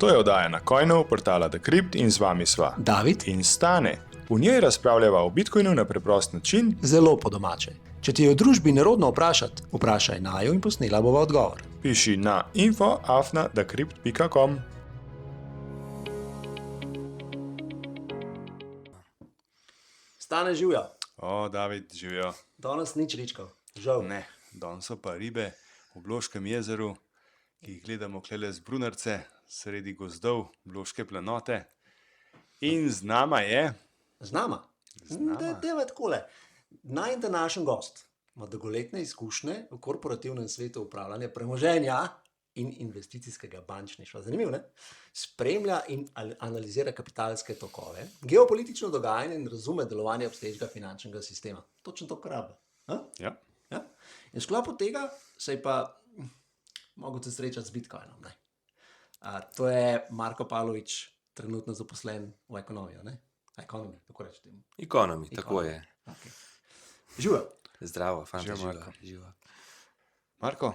To je oddaja na Coinov, portala Decrypt in z vami sva David in Stane. V njej razpravljava o Bitcoinu na preprost način. zelo po domače. Če ti je v družbi nerodno vprašati, vprašaj naju in posnela bova odgovor. Piši na info@decrypt.com. Stane živja. O, David, živijo. Danes nič ličkov, žal. Ne, danes so pa ribe v Bloškem jezeru, ki jih gledamo klele z Brunarce, sredi gozdov, Bloške planote. In z nama je... Z nama. Deva takole. Najin današnji gost ima dolgoletne izkušnje v korporativnem svetu upravljanja premoženja in investicijskega bančništva. Zanimivo, ne? Spremlja in analizira kapitalske tokove, geopolitično dogajanje in razume delovanje obstoječega finančnega sistema. Točno to, kar rabi. Ja. Ja? In v sklopu tega se je pa mogoče srečati z Bitcoinom. Ne? To je Marko Pavlović, trenutno zaposlen v ekonomijo. Ne? Economy, tako reči temu. Economy, tako je. Okay. Živa. Zdravo, fanta, Živijo, Marko. živa. Marko,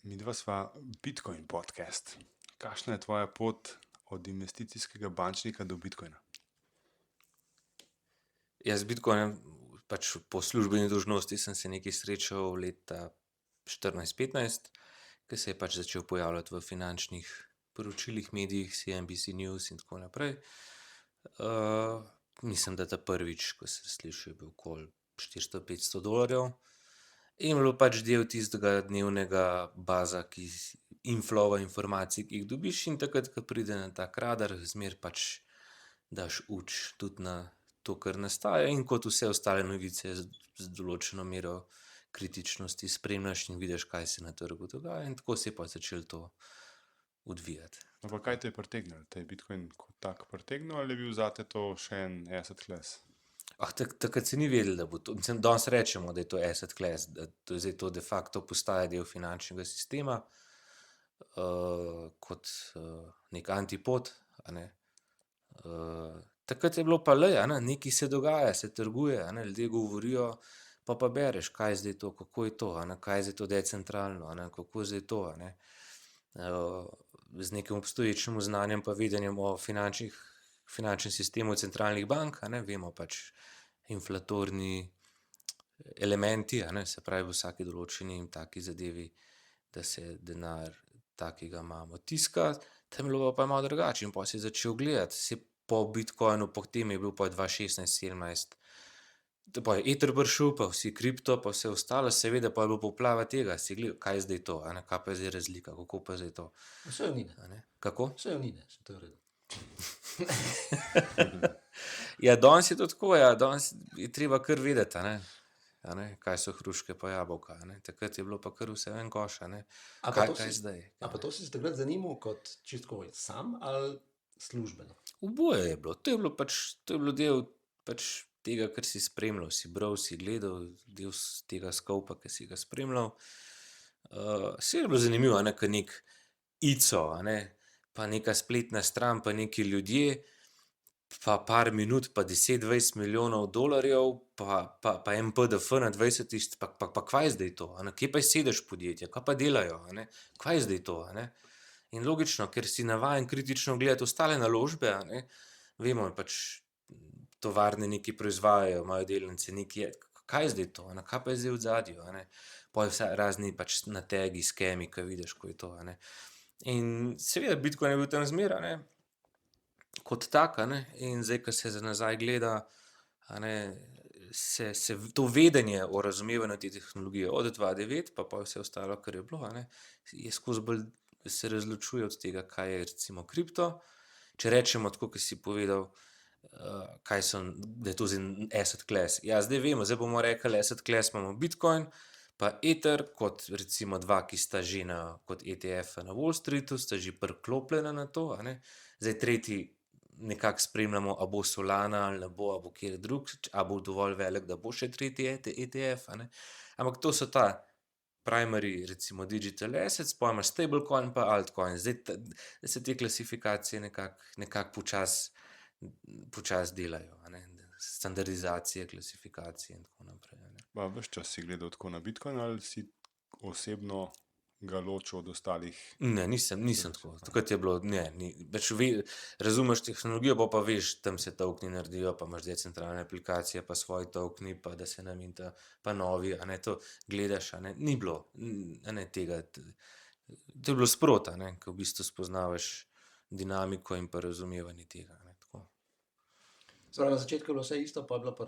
midva sva Bitcoin podcast. Kakšna je tvoja pot od investicijskega bančnika do Bitcoina? Jaz z Bitcoinem pač po službeni dolžnosti sem se nekaj srečal leta 14-15, ki se je pač začel pojavljati v finančnih poročilih, medijih, CNBC News in tako naprej. Mislim, da ta prvič, ko sem slišal, je bil okoli $400-500 in bilo pač del tistega dnevnega baza, inflova informacij, ki jih dobiš, in takrat, ko pride na tak radar, zmer pač daš uč tudi na to, kar nastaja, in kot vse ostale novice z določeno mero kritičnosti spremljaš in vidiš, kaj se na trgu dogaja, in tako se je pa začelo to odvijati. Pa kaj te je pritegnilo? Te je Bitcoin kot tak pritegnil ali je bil zate to še en asset class? Takrat se ni vedel, da bo to. Danes rečemo, da je to asset class, da to de facto postaja del finančnega sistema, kot nek antipod. Takrat je bilo pa nekaj se dogaja, se trguje, ljudje govorijo, pa bereš, kaj je zdaj to, kako je to, kaj je zdaj to decentralno, kako je zdaj to. Z nekim obstoječim znanjem pa vedenjem o finančnem sistemu centralnih bank, vemo pač inflatorni elementi, se pravi v vsaki določeni in taki zadevi, da se denar takega imamo tiska, tam je bilo pa malo drugače in pa se je začel gledati, se po Bitcoinu, potem je bil pa 2016-17, pa je Ether prišel, pa vsi kripto, pa vse ostalo, seveda pa je bilo poplava tega, si gledal, kaj je zdaj to, kaj pa je zdaj razlika, kako pa je zdaj to. Vse je nine. Kako? Vse je nine, se to je v redu. Ja, danes je to tako, danes je treba kar vedeti, kaj so hruške pa jabolka, takrat je bilo pa kar vse en koš, kaj je zdaj. A pa to si se takrat zanimal kot čisto sam ali službeno? Oboje je bilo, to je bilo del pač tega, kar si spremljal, si bral, si gledal, del tega skopa, ki si ga spremljal. Vse je bilo zanimivo, kot nek ICO, pa neka spletna stran, pa neki ljudje, pa par minut, pa 10-20 milijonov dolarjev, pa en PDF na 20, pa kva je zdaj to, kje pa je sedež podjetja, kaj pa delajo, kva je zdaj to, In logično, ker si navajen kritično gledati ostale naložbe, vemo pač, tovarne nekaj proizvajajo, imajo delnice, nekaj, kaj je zdaj to, kaj pa je zdaj v zadju, pa vse razni pač nategi, skemi, kaj vidiš, ko je to, In seveda Bitcoin je bil tam zmer, kot tak, in zdaj, ko se za nazaj gleda, se to vedenje o razumevanju te tehnologije od 2009, pa vse ostalo, kar je bilo, je skozi bolj se razločuje od tega, kaj je recimo kripto. Če rečemo tako, kot si povedal, da je to asset class. Ja, zdaj vemo, zdaj bomo rekli asset class, imamo Bitcoin, pa Ether, kot recimo dva, ki sta že kot ETF na Wall Streetu, sta že priklopljena na to, Zdaj tretji nekako spremljamo, a bo Solana ali ne bo, a bo kjer drug, a bo dovolj velik, da bo še tretji ETF, Ampak to so ta primary, recimo digital assets, pa imaš stablecoin pa altcoin. Zdaj se te klasifikacije nekako počas delajo, standardizacije, klasifikacije in tako naprej. Ves čas si gledal tako na Bitcoin ali si osebno ga ločil od ostalih. Ne, nisem tako. Takrat je bilo, razumeš tehnologijo, pa veš, tam se tokni naredijo, pa imaš decentralne aplikacije, pa svoji tokni, pa da se naminta, pa novi, a ne, to gledaš, a ne, ni bilo, a ne, tega. To je bilo sprota, ne, ko v bistvu spoznavaš dinamiko in pa razumevanje tega, ne, tako. Na začetku je bilo vse isto, pa je bilo pa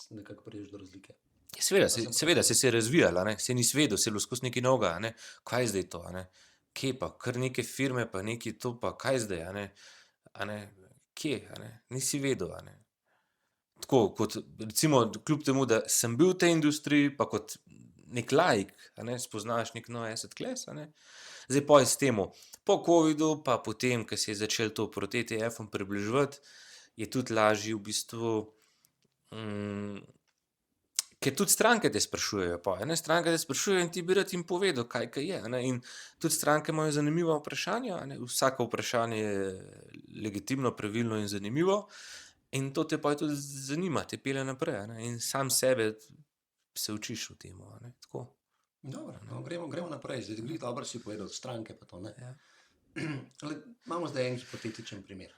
nekako prideš do razlike. Seveda se je razvijala, ne? Se nisi vedel, se je bilo skozi nekaj novega, ne? Kaj je zdaj to, a ne? Kje pa, kar neke firme, pa neki to, pa kaj zdaj, a ne? Kje, a ne? Nisi vedel, a ne? Tako, kot recimo, kljub temu, da sem bil v tej industriji, pa kot nek laik, a ne, spoznaš nek nov asset class, a ne? Zdaj pa s temu, po covidu, pa potem, ko se je začel to proti ETF-om približevati, je tudi lažje v bistvu, ker tudi stranke te sprašujejo, stranke te sprašujejo in ti bi rad jim povedal, kaj je, a ne, in tudi stranke imajo zanimiva vprašanja, a ne, vsako vprašanje je legitimno, pravilno in zanimivo in to te pa tudi zanima, te pelje naprej, a ne, in sam sebe se učiš v tem, a ne, tako. Dobro, no, gremo naprej, zdaj glih dobro si povedal, stranke pa to, ne. Ja. Imamo zdaj en hipotetičen primer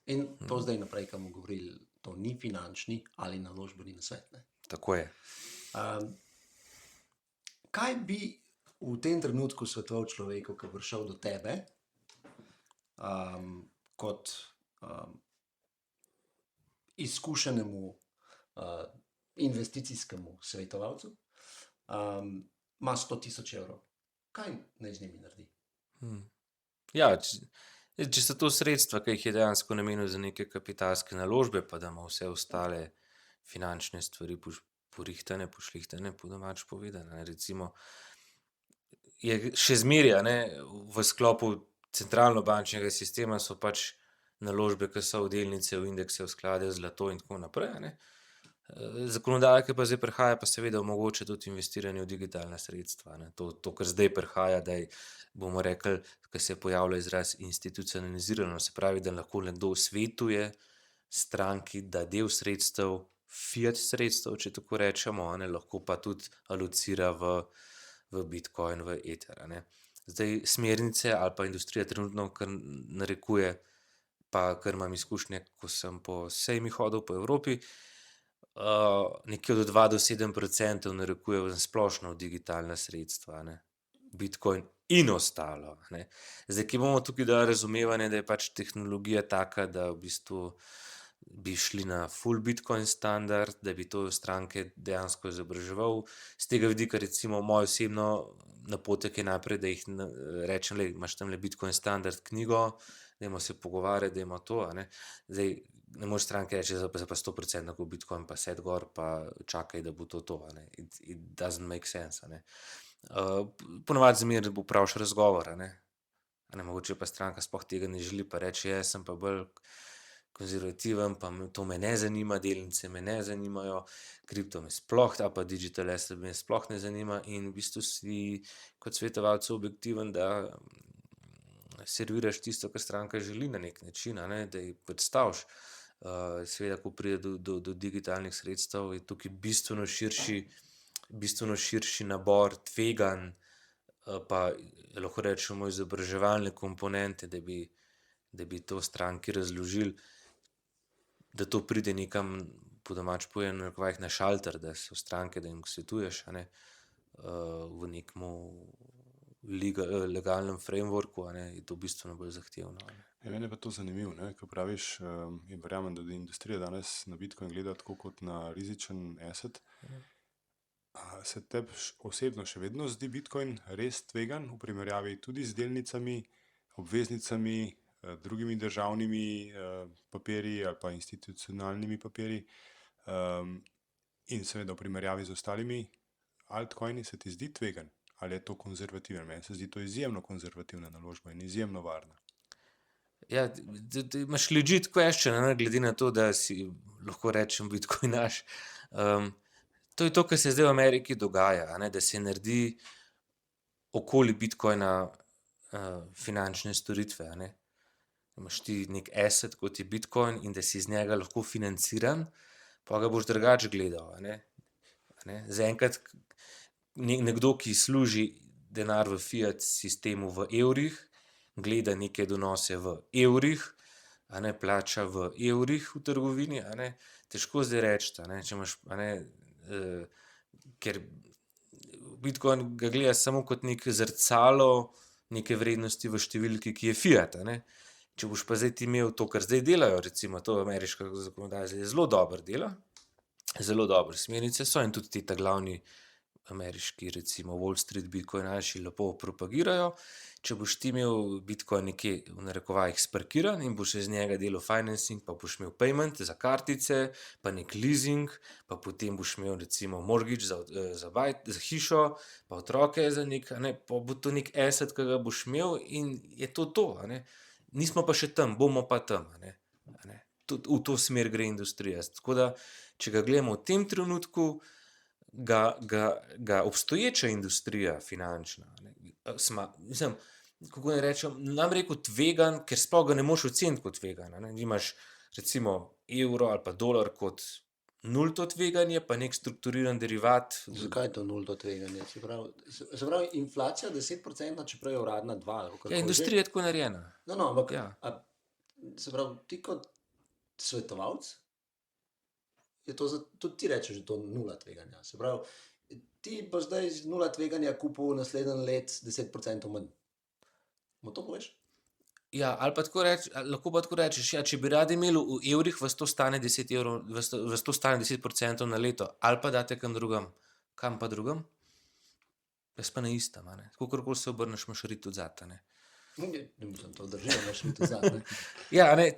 in to zdaj naprej, ko bomo govorili, to ni finančni ali naložbeni nasvet, ne. Tako je. Kaj bi v tem trenutku svetoval človeku, ki bo prišel do tebe kot izkušenemu investicijskemu svetovalcu, ima 100.000 evrov. Kaj naj z njimi naredi? Ja, če so to sredstva, ki jih je dejansko namenil za neke kapitalske naložbe, pa da ima vse ostale finančne stvari porihtane, pošlihtane, po domač povedano. Recimo, je še zmeraj, ne, v sklopu centralno-bančnega sistema so pač naložbe, ki so v delnice, v indekse, v sklade, zlato in tako naprej, ne. Zakonodaja, ki pa zdaj prihaja, pa seveda omogoča tudi investiranje v digitalna sredstva, ne. To, kar zdaj prihaja, da bomo rekli, ko se pojavlja izraz institucionalizirano, se pravi, da lahko nekdo svetuje stranki, da del sredstev, fiat sredstev, če tako rečemo, ne, lahko pa tudi alocira v Bitcoin, v Ether, a ne. Zdaj smernice ali pa industrija trenutno kar narekuje, pa kar imam izkušnje, ko sem po sejmih hodil po Evropi, nekje od 2 do 7% narekuje splošno v digitalna sredstva, ne. Bitcoin in ostalo, ne. Zdaj, ki bomo tukaj dali razumevanje, da je pač tehnologija taka, da v bistvu bi šli na full Bitcoin standard, da bi to stranke dejansko izobraževal. Z tega vidika recimo moj osebno napotek je najprej, da jih rečem, imaš tamle Bitcoin standard knjigo, dajmo se pogovarjati, dajmo to, a ne. Zdaj, ne moreš stranke reči, da pa 100% nakup Bitcoin, pa sed gor, pa čakaj, da bo to, a ne. It doesn't make sense, a ne. Ponavadi zmeraj bo pravš razgovor, a ne. A ne, mogoče pa stranka sploh tega ne želi, pa reče, jaz sem pa bolj konzervativen, pa to me ne zanima, delnice me ne zanimajo, kripto me sploh, pa digital asset me sploh ne zanima in v bistvu si kot svetovalec objektiven, da serviraš tisto, kar stranka želi na nek način, a ne, da ji predstaviš. Seveda, ko pride do digitalnih sredstev, je tukaj bistveno širši nabor tveganj, pa lahko rečemo izobraževalne komponente, da bi to stranki razložili, da to pride nekam, po domač povedano, na šalter, da so stranke, da jim svetuješ, a ne, v nekem legalnem frameworku, a ne, je to bistveno bolj zahtevno. Mene je pa to zanimivo, ne, ko praviš, in verjamem, da industrija danes na Bitcoin gleda tako kot na rizičen asset. Se tebi osebno še vedno zdi Bitcoin res tvegan v primerjavi tudi z delnicami, obveznicami, drugimi državnimi papirji ali pa institucionalnimi papirji, in seveda v primerjavi z ostalimi altcoini, se ti zdi tvegan ali je to konzervativen? Meni se zdi to izjemno konzervativna naložba in izjemno varna. Ja, imaš legit question, ne, glede na to, da si lahko rečem bitcoinaš. To je to, kar se zdaj v Ameriki dogaja, a ne, da se naredi okoli bitcoina finančne storitve, a ne. Imaš ti nek asset, kot je bitcoin, in da si iz njega lahko financiran, pa ga boš drugače gledal, a ne. Zaenkrat nekdo, ki služi denar v fiat sistemu v evrih, gleda neke donose v evrih, a ne plača v evrih v trgovini, a ne, težko zdaj reči, a ne, če imaš, a ne, ker Bitcoin ga gleda samo kot nek zrcalo neke vrednosti v številki, ki je fiat, a ne. Če boš pa zdaj ti imel to, kar zdaj delajo, recimo to ameriška zakonodaja zdaj zelo dobro dela, zelo dobre smernice so in tudi ti glavni ameriški, recimo Wall Street bitcoinaši lepo propagirajo. Če boš ti imel Bitcoin nekje v narekovajih sparkiran in boš iz njega delal financing, pa boš imel payment za kartice, pa nek leasing, pa potem boš imel recimo mortgage za hišo, pa otroke za nek, a ne, pa bo to nek asset, ki ga boš imel in je to, a ne. Nismo pa še tam, bomo pa tam, a ne. Tudi v to smer gre industrija. Tako da, če ga gledamo v tem trenutku, ga obstoječa industrija finančna, mislim, kako ne rečem, nam rekel tvegan, ker sploh ga ne moš oceniti kot tvegan. Imaš recimo evro ali pa dolar kot nulto tveganje, pa nek strukturiran derivat. Zakaj je to nulto tveganje? Se pravi, inflacija 10%, čeprav je uradna 2%. Ja, industrija je tako narejena. No, ampak Ja. se pravi, ti kot svetovalec, je to tudi ti rečeš, da je to nula tveganja. Se pravi, ti boš zdaj z nula tveganja kupil naslednji let 10% manj. Mo to poveš? Ja, ali pa tako lahko pa tako rečeš, ja, če bi radi imeli v evrih, vas to stane 10 evrov, vas to stane 10% na leto, ali pa date kam drugam. Kam pa drugam? Jaz pa na istem, a ne. Kakorkoli se obrneš, imaš rit od zata, ne. Mislim, to drži, imaš rit od zata, ne. Ja, a ne,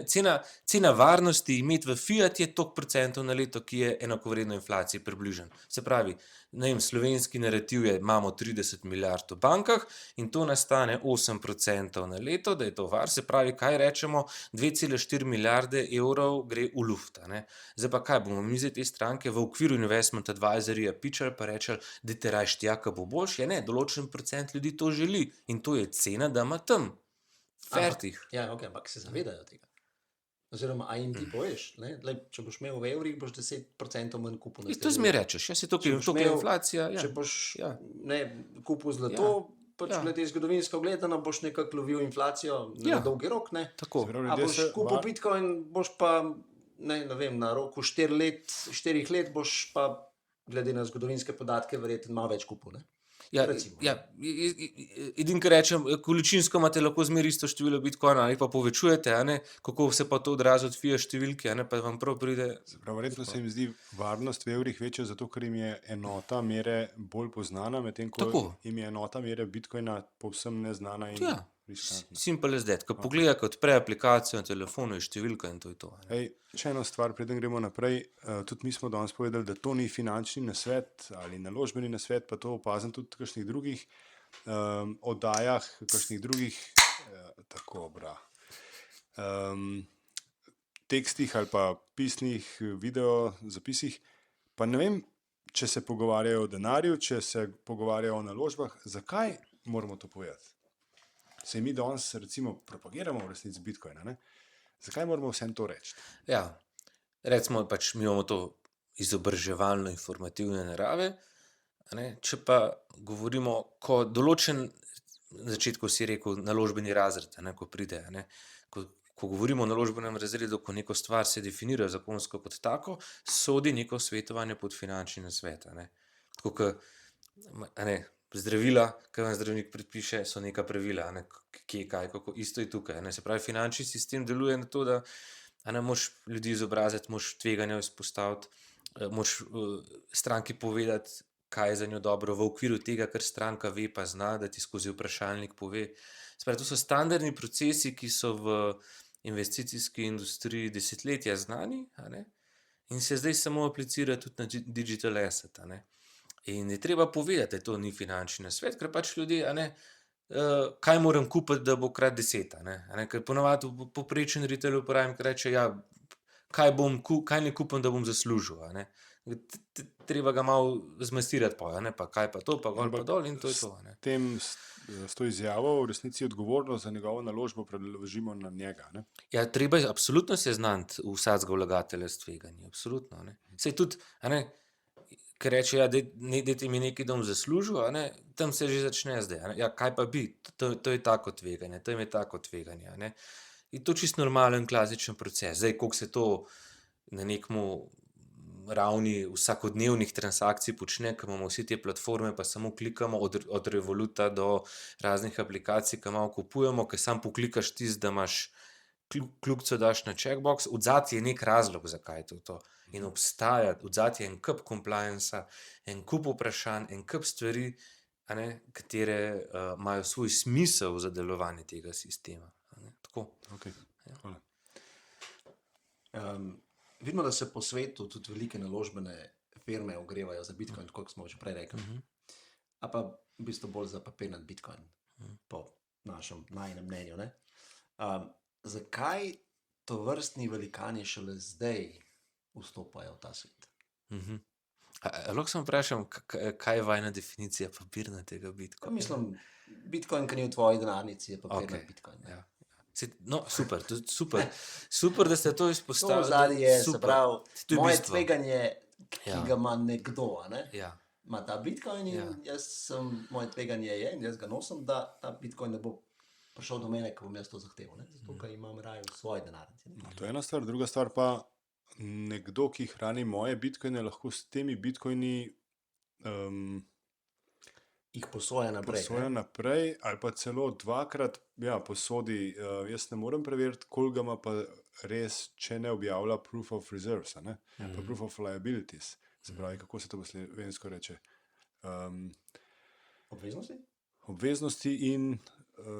cena, cena varnosti imeti v fiat je toliko procentov na leto, ki je enakovredno inflaciji približen. Se pravi, ne vem, slovenski narativ je, imamo 30 milijard v bankah in to nastane 8% na leto, da je to var. Se pravi, kaj rečemo, 2,4 milijarde evrov gre v luft, a ne. Zdaj pa kaj, bomo mi zdaj te stranke v okviru investment advisorja pičali pa rečali, dajte rajši tja, ko bo boljše. Ja, ne, določen procent ljudi to želi in to je cena, da ima tam. Fertih. Ja, ok, ampak se zavedajo tega. Oziroma, a jim ti poveš, ne? Lej, če boš imel v evrih, boš 10% manj kupil. To zmeraj rečeš, ja, se to, je inflacija. Ja. Če boš Ja. kupil zlato, pač Ja. glede zgodovinsko gledano, boš nekako lovil inflacijo na dolgi rok, ne? Tako. Se pravi, A ljudje boš se kupil Bitcoin, boš pa, ne vem, na roku 4 let boš pa, glede na zgodovinske podatke, verjetno malo več kupil, ne? Ja, Recimo. ja, edino, kar rečem, količinsko imate lahko zmeraj isto število bitcoina ali pa povečujete, a ne, kako se pa to odrazi od fiat številke, a ne, pa vam prav pride. Se pravi, verjetno se jim zdi varnost v evrih večja, zato ker jim je enota mere bolj poznana, medtem ko Tako. jim je enota mere bitcoina povsem neznana in Ja. riskantna. Simple as that. Ko pogleda, ko odpre aplikacijo na telefonu, je številka in to je to. a ne. Ej, še eno stvar, preden gremo naprej. Tudi mi smo danes povedali, da to ni finančni nasvet ali naložbeni nasvet, pa to opazim tudi v kakšnih drugih oddajah, kakšnih drugih tekstih ali pa pisnih video zapisih. Pa ne vem, če se pogovarjajo o denarju, če se pogovarjajo o naložbah, zakaj moramo to povedati? Se mi danes recimo propagiramo v resnici Bitcoina, ne? Zakaj moramo vsem to reči? Ja, recimo pač mi imamo to izobraževalno informativne narave, a ne, če pa govorimo, ko določen, na začetku si rekel, naložbeni razred, a ne, ko pride, a ne, ko govorimo o naložbenem razredu, ko neko stvar se definira zakonsko kot tako, sodi neko svetovanje pod finančni nasvet, a ne. Tako ke, a ne, zdravila, ki vam zdravnik predpiše, so neka pravila, a ne, kje, kaj, kako, isto je tukaj, a ne. Se pravi, finančni sistem deluje na to, da a ne moš ljudi izobraziti, moš tveganja izpostaviti, moš stranki povedati, kaj je za njo dobro v okviru tega, kar stranka ve pa zna, da ti skozi vprašalnik pove. Se pravi, to so standardni procesi, ki so v investicijski industriji desetletja znani, a ne, in se zdaj samo aplicira tudi na digital asset, a ne. In je treba povedati, da to ni finančni nasvet, ker pač ljudje, a ne, kaj moram kupiti, da bo krat 10, a ne, ker ponavadi povprečen retail uporabnik reče, ja, kaj ne kupim, da bom zaslužil, a ne. Treba ga malo zmastirati pa, a ne, pa kaj pa to, pa gor pa dol in to je to, a ne. S to izjavo v resnici odgovornost za njegovo naložbo preložimo na njega, ne? Ja, treba je absolutno seznaniti vsakega vlagatelja s tveganji, absolutno, a ne. Saj tudi, a ne, ki reče, ja, dajte mi nekaj, da bom zaslužil, a ne, tam se že začne zdaj. A ne. Ja, kaj pa bi? To je tako tveganje, tam je tako tveganje. A ne. In to je čisto normalen, klasičen proces. Zdaj, koliko se to na nekmu ravni vsakodnevnih transakcij počne, ker imamo vsi te platforme, pa samo klikamo od Revoluta do raznih aplikacij, ki malo kupujemo, ker sam poklikaš tisto, da imaš kljubco daš na checkbox, odzadaj je nek razlog, zakaj je to. In obstaja, odzadaj je en kup compliance, en kup vprašanj, en kup stvari, a ne, katere imajo svoj smisel za delovanje tega sistema. A ne. Tako. Okay. Hvala. Vidimo, da se po svetu tudi velike naložbene firme ogrevajo za Bitcoin, kot smo že prej rekli. A pa v bistvu bolj za papirnat Bitcoin, po našem najnem mnenju. Ne? Zakaj to vrstni velikani šele zdaj vstopajo v ta svet? Lahko sem vprašam, kaj je vajna definicija papirnatega Bitcoina? Mislim, Bitcoin, ki ni v tvoji denarnici, je papirnat Bitcoin. Ja. No, super, super, da ste to To izpostavili. zadnje je, se Super. pravi, To je moje bistvo. tveganje, ki Ja. ga ima nekdo, a ne? Ja. Ima ta Bitcoin in moje tveganje je, in jaz ga nosim, da ta Bitcoin ne bo prišel do mene, ko bom jaz to zahteval, ne? Zato, ker imam raje v svoji denarnici. Ne? To je ena stvar, druga stvar pa nekdo, ki hrani moje bitcoine, lahko s temi bitcoini Jih posoja naprej. posoja naprej ali pa celo dvakrat posodi. Jaz ne morem preveriti, koliko ima pa res, če ne objavlja proof of reserves, a ne? Pa proof of liabilities. Se pravi, kako se to po slovensko reče? Obveznosti? Obveznosti in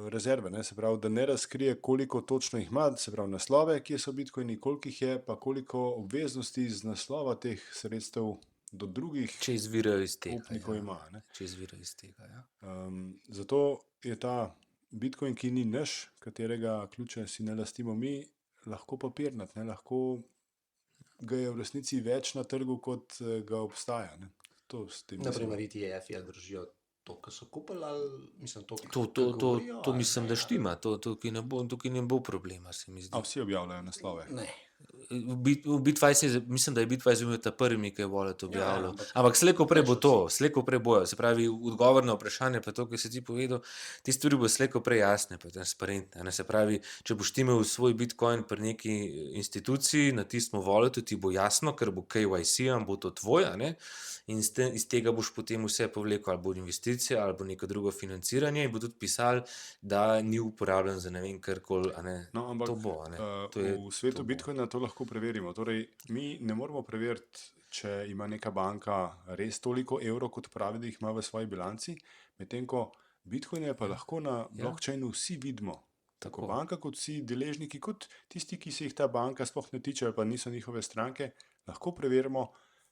rezerve, ne? Se pravi, da ne razkrije, koliko točno jih ima, se pravi naslove, kje so bitcoini, koliko jih je, pa koliko obveznosti iz naslova teh sredstev do drugih Če izvirajo iz tega. upnikov ima. Ne? Če izvirajo iz tega, ja. Zato je ta Bitcoin, ki ni naš, katerega ključa si ne lastimo mi, lahko papirnat, ne? Lahko ga je v resnici več na trgu, kot ga obstaja. Ne? To s tem Naprimer, ETF-ji držijo to, kar so kupili, ali mislim, to, To mislim, da štima. Tukaj ne bo problema, se mi zdi. A vsi objavljajo naslove? Ne. Bitwise, mislim, da je Bitwise bil ta prvi, ki je wallet objavljal. ampak- Ampak slejko prej bo Več to, slejko prej bojo. Se pravi, odgovor na vprašanje, pa to, kar si ti povedal, te stvari bo slejko prej jasne, pa transparentne. Ne? Se pravi, če boš ti imel svoj Bitcoin pri neki instituciji, na tistem walletu ti bo jasno, ker bo KYC, bo to tvoj, a ne? In iz tega boš potem vse povlekel, ali bo investicija, ali bo neko drugo financiranje, in bo tudi pisal, da ni uporabljen za ne vem karkoli, a ne. No, ampak To bo, a ne. To je- v svetu to bo. Bitcoina to lahko preverimo. Torej, mi ne moramo preveriti, če ima neka banka res toliko evrov, kot pravi, da jih ima v svoji bilanci, medtem ko Bitcoine pa lahko na blockchainu vsi vidimo. Tako Tako. banka, kot vsi deležniki, kot tisti, ki se jih ta banka sploh ne tiče ali pa niso njihove stranke, lahko preverimo,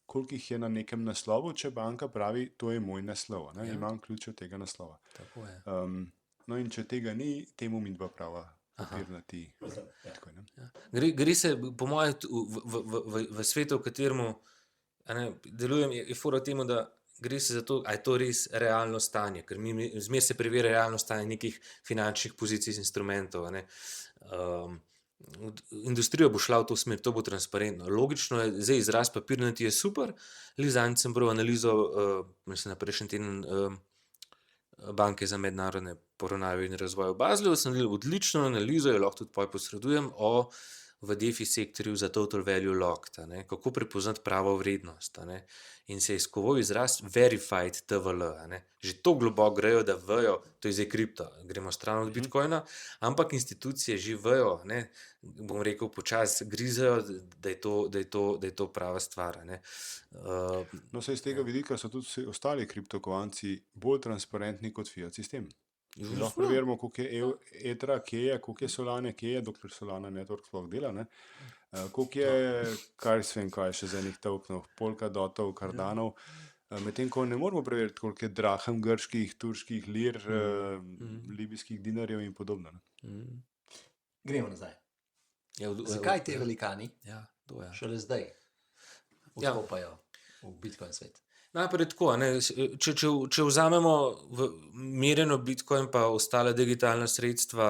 koliko jih je na nekem naslovu, če banka pravi, to je moj naslov, a ne? Imam ključ od tega naslova. Tako je. No, in če tega ni, temu midva prava papirnati Bitcoin. Ne? Ja. Gre se, po mojem, v svetu, v katerem delujem, je fora temu, da gre se za to, ali je to res realno stanje, ker zmeraj se preverja realno stanje nekih finančnih pozicij, instrumentov. Industrija bo šla v to smer, to bo transparentno. Logično je, zdaj izraz papirnati je super. Zadnjič sem prav analizo, mislim, na prejšnji teden Banke za mednarodne poravnave in razvoj v Bazlu, sem delal odlično analizo, jo lahko tudi posredujem v DeFi sektorju za Total Value Locked, a ne, kako prepoznati pravo vrednost. A ne, in se je izkoval izraz Verified TVL. A ne, že to globoko grejo, da vejo, to je zdaj kripto, gremo stran od Bitcoina, ampak institucije že vejo, ne, bom rekel, počasi grizajo, da je to prava stvar. A ne. No, se iz tega vidika so tudi vsi ostali kriptokovanci bolj transparentni kot fiat sistem. In lahko preverimo, koliko je Etra, kje je, koliko je Solane, kje je, dokler Solana network sploh dela, ne? Koliko je, kaj je še za enih tokenov, Polkadotov, Kardanov, medtem ko ne moramo preveriti, koliko je drahem grških, turških lir, libijskih dinarjev in podobno. Ne? Gremo nazaj. Zakaj te velikani šele zdaj vstopajo v Bitcoin svet? Najprej tako, ne, če vzamemo merjeno Bitcoin pa ostala digitalna sredstva,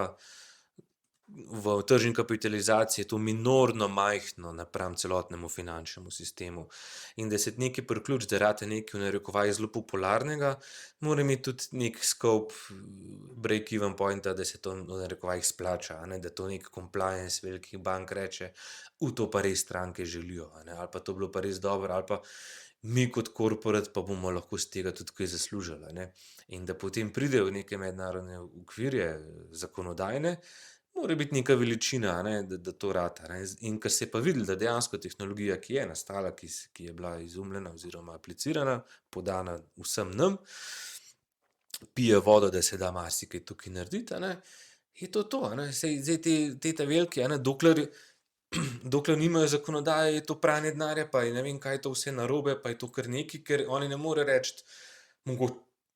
v tržni kapitalizaciji je to minorno majhno napram celotnemu finančnemu sistemu. In da se nekaj priključi, da rate nekaj v narekovaj zelo popularnega, mora imeti tudi nek scope break-even pointa, da se to v narekovajih splača, a ne, da to nek compliance velikih bank reče, to pa res stranke želijo, a ne, ali pa to bilo pa res dobro, ali pa mi kot korporat pa bomo lahko z tega tudi kaj zaslužili, a ne. In da potem pridejo v neke mednarodne okvirje zakonodajne, mora biti neka veličina, a ne, da to rata, ne. In ker se je pa videlo, da dejansko tehnologija, ki je nastala, ki je bila izumljena oziroma aplicirana, podana vsem nam, pije vodo, da se da marsikaj tukaj narediti, a ne, je to, a ne. Saj zdaj te ta veliki, a ne, dokler nimajo zakonodaje, je to pranje denarja, pa je ne vem, kaj je to vse narobe, pa je to kar nekaj, ker oni ne more reči,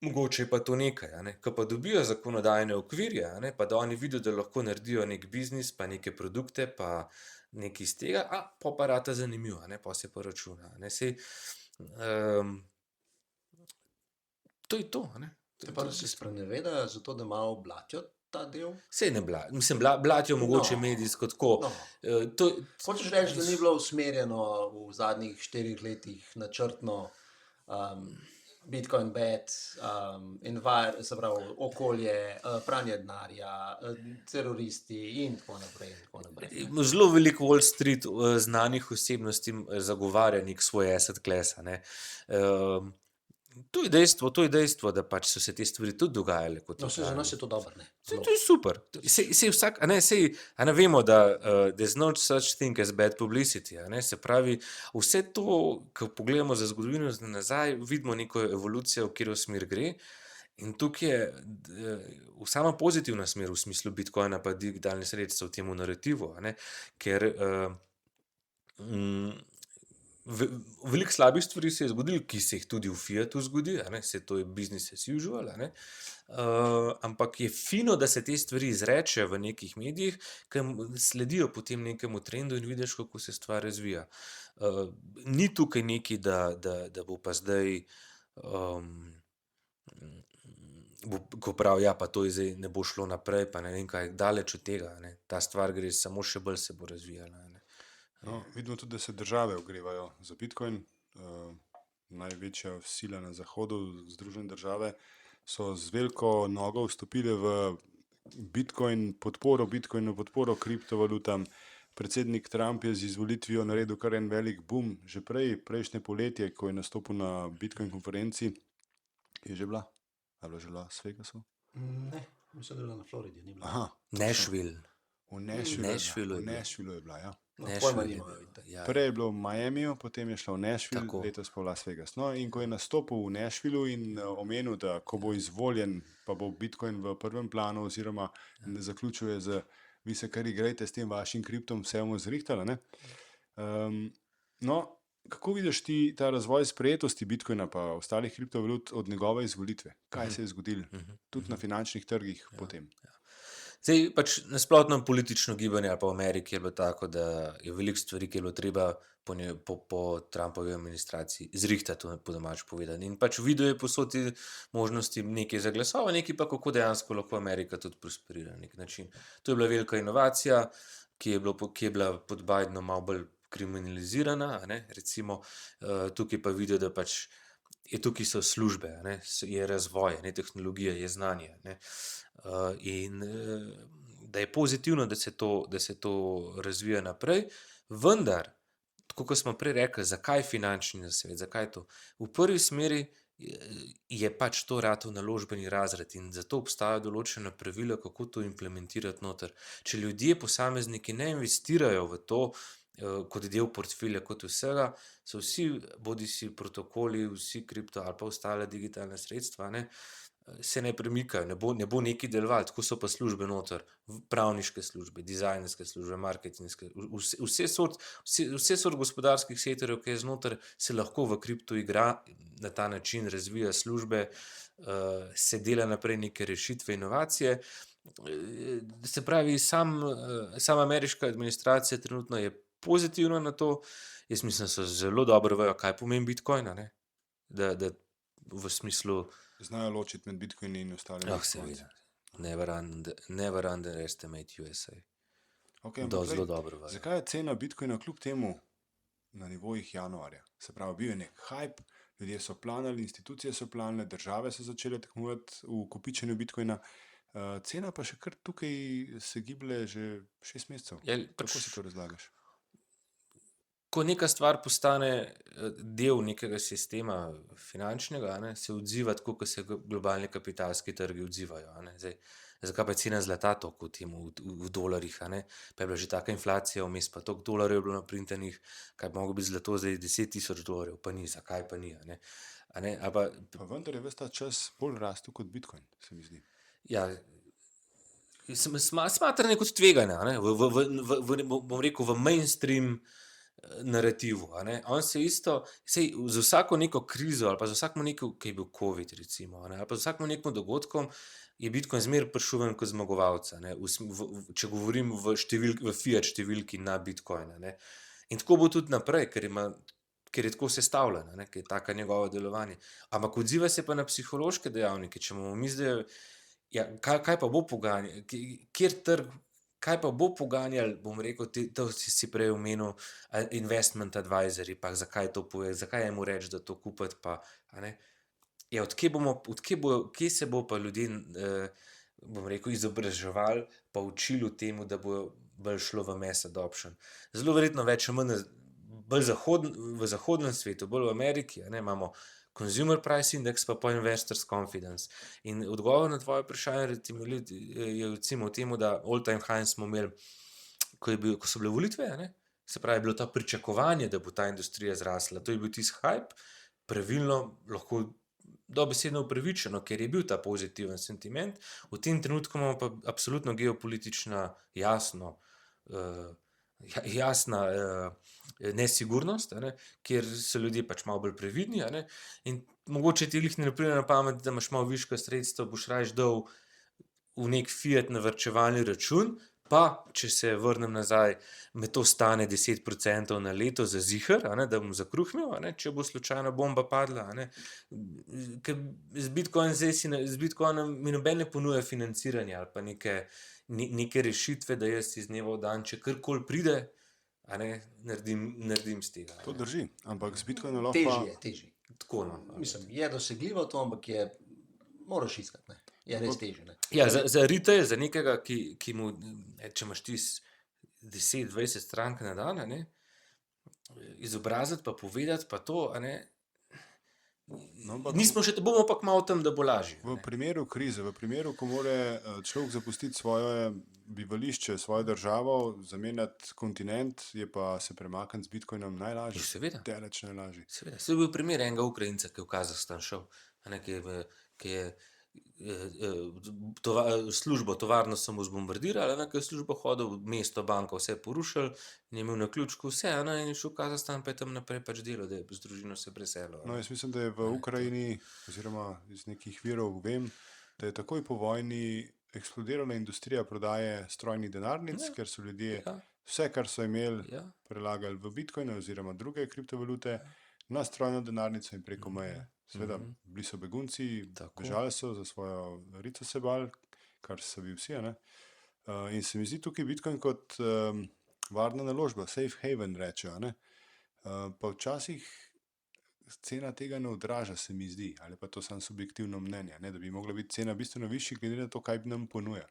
mogoče je pa to nekaj, a ne. Ko pa dobijo zakonodajne okvirje, a ne, pa da oni vidijo, da lahko naredijo nek biznis, pa neke produkte, pa nekaj iz tega, pa rata zanimivo, a ne, pa se pa računa, a ne. Saj, to je to, a ne. Se pa se sprenevedajo, zato da malo blatijo ta del. Saj ne mislim, blatijo mogoče medijsko tako. No. To, Hočeš reči, da ni bilo usmerjeno v zadnjih 4 letih načrtno Bitcoin bad, se pravi okolje, pranje denarja, teroristi in tako naprej in tako naprej. Zelo veliko Wall Street znanih osebnosti zagovarja nek svoj asset class, a ne. To je dejstvo, da pač so se te stvari tudi dogajale. Kot No, vse za nas je to dobro, ne? To je super. Sej vsak, a ne vemo, da there's no such thing as bad publicity, a ne, se pravi, vse to, ko pogledamo za zgodovino nazaj, vidimo neko evolucijo, v katero smer gre, in tukaj je sama pozitivna smer v smislu Bitcoina pa digitalnih sredstev v temu narativu, a ne, ker veliko slabih stvari se je zgodilo, ki se jih tudi v Fiatu zgodi, a ne, se to je business as usual, a ne. Ampak je fino, da se te stvari izrečejo v nekih medijih, ki sledijo potem nekemu trendu in vidiš, kako se stvar razvija. Ni tukaj nekaj, da bo pa zdaj, ko pravi, pa to je zdaj ne bo šlo naprej, pa ne vem kaj, daleč od tega, a ne. Ta stvar gre samo še bolj se bo razvijala, a ne. No, vidimo tudi, da se države ogrevajo za Bitcoin. Največja sila na zahodu, Združene države, so z veliko nogo vstopile v Bitcoin, podporo kriptovalutam. Predsednik Trump je z izvolitvijo naredil kar en velik boom. Že prejšnje poletje, ko je nastopil na Bitcoin konferenci, je že bila? Ali je že bila v Las Vegasu? Ne, mislim, da je bila na Floridi, ni bila. Aha, Nashville. v Nashvillu je je bila, ja. No, Nashville pojma je nimajo, bil, vidite. ja. Prej je bilo v Miamiju, potem je šla v Nashville, Tako. letos pa v Las Vegas. No, in ko je nastopil v Nashvillu in omenil, da ko bo izvoljen, pa bo Bitcoin v prvem planu, oziroma ne zaključuje z vi se kar igrajte s tem vašim kriptom, vse bomo zrihtali, ne. No, kako vidiš ti ta razvoj sprejetosti Bitcoina pa ostalih kriptovalut od njegove izvolitve? Kaj se je zgodilo? Tudi na finančnih trgih potem. Zdaj, pač nasplotno politično gibanje ali pa v Ameriki je bilo tako, da je veliko stvari, ki je bilo treba po Trumpovi administraciji zrihtati, po domače povedano. In pač videl je povsod te možnosti nekaj za glasove, nekaj pa kako dejansko lahko Amerika tudi prosperira na nek način. To je bila velika inovacija, ki je bila pod Bidenom malo bolj kriminalizirana, a ne, recimo, tukaj pa vidijo, da pač tukaj so službe, a ne, je razvoj, ne, tehnologija, je znanje, ne. In da je pozitivno, da se to razvija naprej, vendar, tako kot smo prej rekli, zakaj finančni nasvet, zakaj to? V prvi smeri je pač to ratal naložbeni razred in zato obstajajo določena pravila, kako to implementirati noter. Če ljudje, posamezniki ne investirajo v to, kot del portfelja, kot vsega, so vsi, bodisi protokoli, vsi kripto ali pa ostale digitalne sredstva, ne, se ne premikajo, ne bo nekaj delovalo, tako so pa službe noter, pravniške službe, dizajnerske službe, marketingske, vse sort gospodarskih sektorjev, ki je znotraj, se lahko v kripto igra, na ta način razvija službe, se dela naprej neke rešitve, inovacije. Se pravi, sama ameriška administracija trenutno je pozitivna na to, jaz mislim, da so zelo dobro vejo, kaj pomeni Bitcoin, a ne, da v smislu, Znajo ločiti med Bitcoini in ostalimi. seveda, never underestimate USA. Okay, ampak zelo dobro. zakaj je cena bitcoina kljub temu na nivojih januarja? Se pravi, bil je nek hype, ljudje so planili, institucije so planile, države so začele tekmovati v kopičenju bitcoina, cena pa še kar tukaj se giblje že 6 mesecev. Kako si to razlagaš? Ko neka stvar postane del nekega sistema finančnega, se odziva tako, kot se globalni kapitalski trgi odzivajo. Zdaj, zakaj pa je cena zlata toliko v dolarjih? Pa je bila že taka inflacija vmes, pa toliko dolarjev je bilo naprintanih, kaj bi moglo biti zlato zdaj 10.000 dolarjev, pa ni, zakaj pa ni? Pa vendar je ves ta čas bolj rastel kot bitcoin, se mi zdi. Ja, smatranje kot tveganja, bom rekel, v mainstream narativu. On se isto, za vsako neko krizo ali pa za vsako neko, ki je bil COVID recimo, ali pa za vsako nekim dogodkom je Bitcoin zmeraj prišel ven kot zmagovalec, če govorim v fiat številki na Bitcoin. In tako bo tudi naprej, ker je tako sestavljen, ker je tako njegovo delovanje. Ampak odziva se pa na psihološke dejavnike, če bomo mi zdaj, kaj pa bo poganjal, kjer trg, kaj pa bo poganjal, bom rekel, to si prej omenil, investment advisorji, pa zakaj to poje, zakaj je mu reči, da to kupiti, pa, ja, kje se bo pa ljudi, bom rekel, izobraževali, pa učili temu, da bo bolj šlo v mass adoption. Zelo verjetno več ali manj, bolj v zahodnem svetu, bolj v Ameriki, imamo Consumer Price Index, pa Investors Confidence. In odgovor na tvoje vprašanje je recimo v tem, da all time high smo imeli, ko so bile volitve, se pravi, je bilo to pričakovanje, da bo ta industrija zrasla. To je bil tisti hype, pravilno, lahko dobesedno upravičeno, ker je bil ta pozitiven sentiment. V tem trenutku imamo pa absolutno geopolitična jasna nesigurnost, kjer so ljudje pač malo bolj previdni, in mogoče ti lih ne pride na pamet, da imaš malo viška sredstva, boš raje dal v nek fiat na varčevalni račun, pa če se vrnem nazaj, me to stane 10% na leto za ziher, da bom zakruhnil, če bo slučajno bomba padla. Ker z Bitcoinom mi noben ne ponuja financiranja ali pa neke rešitve, da jaz iz dneva v dan, če karkoli pride, naredim z tega. To drži, ampak z Bitcoinom lahko pa... Težji. Tako, Mislim, je dosegljivo to, ampak moraš iskati, je res težje. Ja, za retail, za nekega, ki mu, če imaš ti 10-20 strank na dan, izobraziti pa povedati pa to, nismo še, bomo pa kmalu tam, da bo lažje. V primeru krize, v primeru, ko mora človek zapustiti svoje bivališče, svojo državo, zamenjati kontinent, je pa se premakniti z Bitcoinom najlažje. Seveda. Daleč najlažje. Seveda. Se je bil primer enega Ukrajinca, ki je v Kazahstan šel, ki je službo, tovarno so mu zbombardirali, ki je službo hodil, mesto, banko, vse porušili, in je imel na ključku vse, in je šel v Kazahstan, pa je tam naprej pač delo, da je z družino se preselil. No, jaz mislim, da je v Ukrajini, oziroma iz nekih virov vem, da je takoj po vojni eksplodirala industrija prodaje strojnih denarnic, ker so ljudje vse, kar so imeli, prelagali v Bitcoine oziroma druge kriptovalute na strojno denarnico in preko meje. Seveda, bili so begunci, bežali so, za svojo rico se bali, kar so bili vsi. In se mi zdi tukaj Bitcoin kot varna naložba, safe haven rečejo. Pa včasih cena tega ne odraža, se mi zdi, ali pa to samo subjektivno mnenje, da bi mogla biti cena bistveno višja, glede na to, kaj nam ponuja.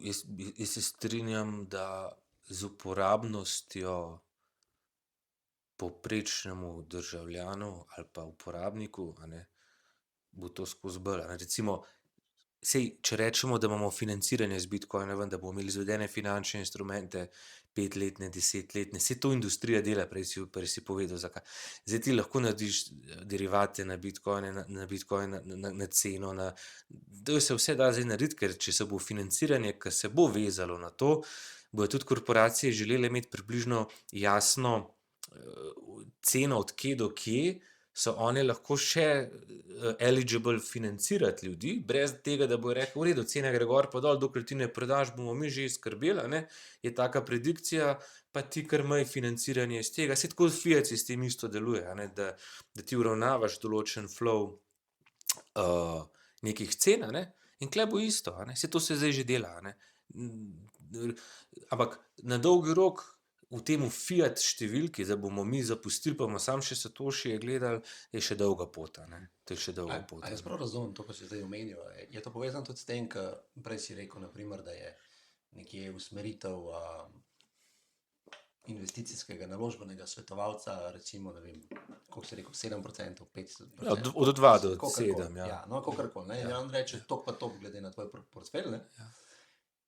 Jaz se strinjam, da z uporabnostjo povprečnemu državljanu ali pa uporabniku, bo to skozi bolj. Recimo, če rečemo, da imamo financiranje z Bitcoinom, da bomo imeli izvedene finančne instrumente, 5-letne, 10-letne, vse to industrija dela, prej si povedal, zakaj. Zdaj ti lahko narediš derivate na Bitcoin, na ceno, da se vse da zdaj narediti, ker če se bo financiranje, ki se bo vezalo na to, bodo tudi korporacije želele imeti približno jasno ceno od kje do kje, so one lahko še eligible financirati ljudi, brez tega, da bo rekel, v redu, cena gre gor pa dol, dokler ti ne prodaš, bomo mi že skrbeli, je taka predikcija, pa ti kar imaj financiranje iz tega. Saj tako fiat sistem isto deluje, da ti uravnavaš določen flow nekih cen, in tule bo isto, saj to se zdaj že dela, Ampak na dolgi rok v tem fiat številki, da bomo mi zapustili, pa bomo sam še satošije gledali, je še dolga pot. To je še dolga pot. A jaz prav razumem to, kar si zdaj omenil. Je to povezano tudi s tem, kar prej si rekel, naprimer, da je nekje usmeritev investicijskega naložbenega svetovalca, recimo, ne vem, koliko si rekel, 7%, 5%. Ja, od 2 do kakorkoli. 7, ja. Ja, no, kakorkoli, ne. Ja. On reče, tok pa tok, glede na tvoj portfelj, ne. Ja.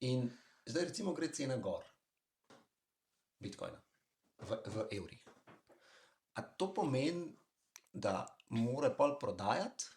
In zdaj recimo gre cena gor Bitcoina v evrih. A to pomeni, da mora pol prodajati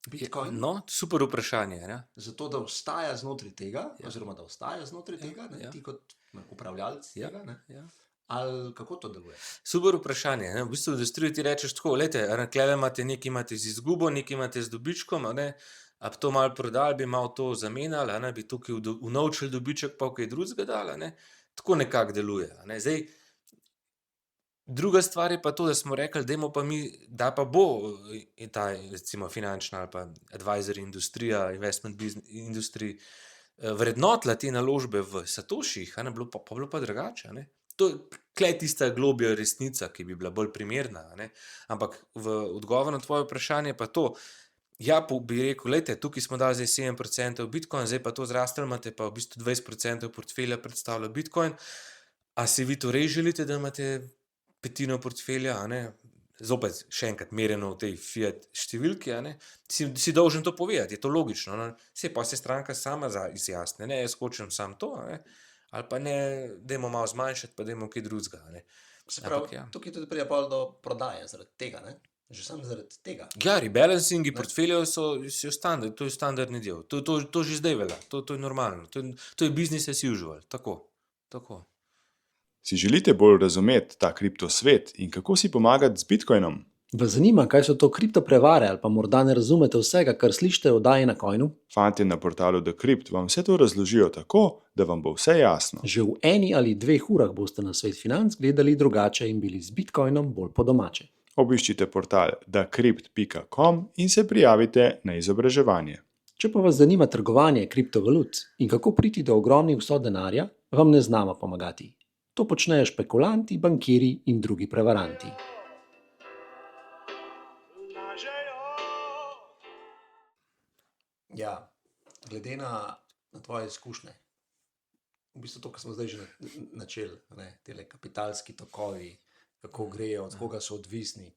Bitcoin, No, super vprašanje. Ne? zato da ostaja znotraj tega, Ja. oziroma da ostaja znotraj tega, ne, ja. ti kot upravljalec Ja. tega, ne, Ja. ali kako to deluje? Super vprašanje. Ne? V bistvu v industriji ti rečeš tako, lejte, klele imate nekaj imate z izgubo, nekaj imate z dobičkom, a ne? A bi to malo prodali, bi malo to zamenjali, a ne? Bi tukaj unovčili dobiček, pa kaj drugega dali, a ne? Tako nekako deluje. A ne? Zdaj, druga stvar je pa to, da smo rekli, dajmo pa mi, da pa bo ta recimo finančna ali pa advisory industrija, investment industry vrednotila te naložbe v satoših, a ne, bilo pa drugače, a ne. Tle je tista globja resnica, ki bi bila bolj primerna, a ne. Ampak v odgovor na tvoje vprašanje pa to, ja, bi rekel, lejte, tukaj smo dali zdaj 7% Bitcoin, zdaj pa to zrastel, imate pa v bistvu 20% portfelja predstavlja Bitcoin. A si vi to res želite, da imate petino portfelja, a ne? Zopet, še enkrat, merjeno v tej fiat številki, a ne? Si dolžen to povedati, je to logično. Ne? Saj pa se stranka sama izjasni, ne, jaz hočem samo to, a ne? Ali pa ne, dajmo malo zmanjšati, pa dajmo kaj drugega, a ne. Se pravi, Ampak ja. tukaj tudi pride pol do prodaje zaradi tega, ne? Že samo zaradi tega. Ja, rebalancingi Ne. portfeljev so standard, to je standardni del. To že zdaj velja, to je normalno. To je business as usual, tako. Si želite bolj razumeti ta kriptosvet in kako si pomagati z Bitcoinom? Vas zanima, kaj so to kriptoprevare, ali pa morda ne razumete vsega, kar slišite o oddaji na Coinu? Fantje na portalu Decrypt vam vse to razložijo tako, da vam bo vse jasno. Že v 1 ali 2 urah boste na svet financ gledali drugače in bili z Bitcoinom bolj po domače. Obiščite portal decrypt.com in se prijavite na izobraževanje. Če pa vas zanima trgovanje kriptovalut in kako priti do ogromnih vsot denarja, vam ne znamo pomagati. To počnejo špekulanti, bankiri in drugi prevaranti. Ja, glede na tvoje izkušnje, v bistvu to, kar smo zdaj že načeli, tele kapitalski tokovi, kako grejo, od koga so odvisni,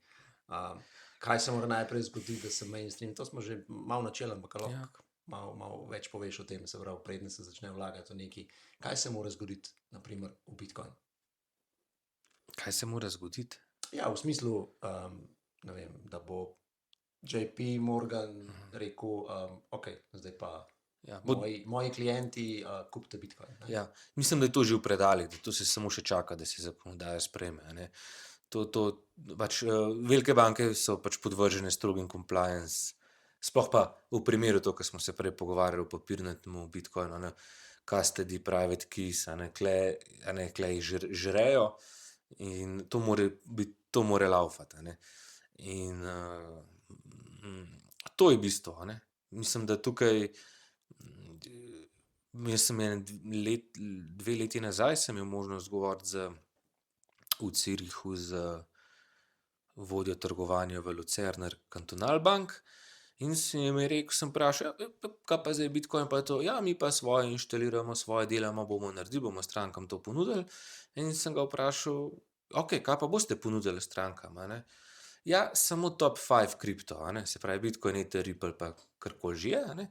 kaj se mora najprej zgoditi, da se mainstream, to smo že malo načeli, ampak lahko malo več poveš o tem, se pravi, preden se začne vlagati v nekaj. Kaj se mora zgoditi, naprimer, v Bitcoin? Kaj se mora zgoditi? Ja, v smislu, ne vem, da bo JP Morgan rekel, ok, zdaj pa Ja, moji klienti kupite Bitcoin. Ne? Ja, mislim, da je to že v predalih, da to se samo še čaka, da se zakonodaja sprejme. A ne. Pač, velike banke so pač podvržene strogim compliance, sploh pa v primeru to, kar smo se prej pogovarjali o papirnatem Bitcoinu, ne, custody, private keys, kle jih žrejo in to more laufati. A ne. In to je bistvo. A ne. Mislim, da tukaj jaz sem 2 leti nazaj sem imel možnost govoriti v Zürichu z vodjo trgovanja v Luzerner Kantonalbank in sem vprašal, kaj pa zdaj Bitcoin, pa je to, ja, mi pa svoje inštaliramo, svoje delamo, bomo naredili, bomo strankam to ponudili. In sem ga vprašal, ok, kaj pa boste ponudili strankam, a ne? Ja, samo top 5 kripto, a ne, se pravi Bitcoin, Ether, Ripple, pa karkoli že je, a ne.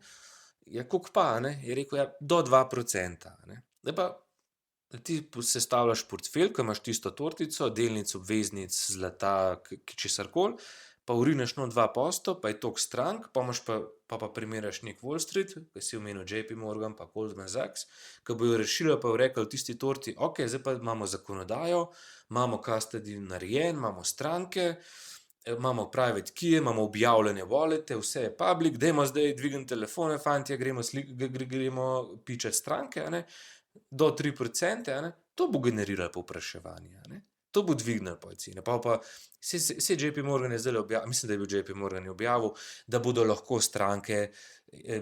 Ja, koliko pa, a ne, je rekel, ja, do 2%, a ne. Zdaj pa ti sestavljaš portfelj, ko imaš tisto tortico, delnic, obveznic, zlata, česarkoli, pa urineš 2%, pa je toliko strank, pa primeraš nek Wall Street, ki si omenil JP Morgan, pa Goldman Sachs, ki bojo rešili, pa bo rekel tisti torti, ok, zdaj pa imamo zakonodajo, imamo custody narejen, imamo stranke, imamo private key, imamo objavljene wallete, vse je public, dajmo zdaj dvigniti telefone, fantje, gremo pičati stranke, a ne, do 3%, a ne, to bo generiralo povpraševanje, a ne. To bo dvignilo po cene. Pa se JP Morgan je zdaj objavil, mislim, da je bil JP Morgan objavil, da bodo lahko stranke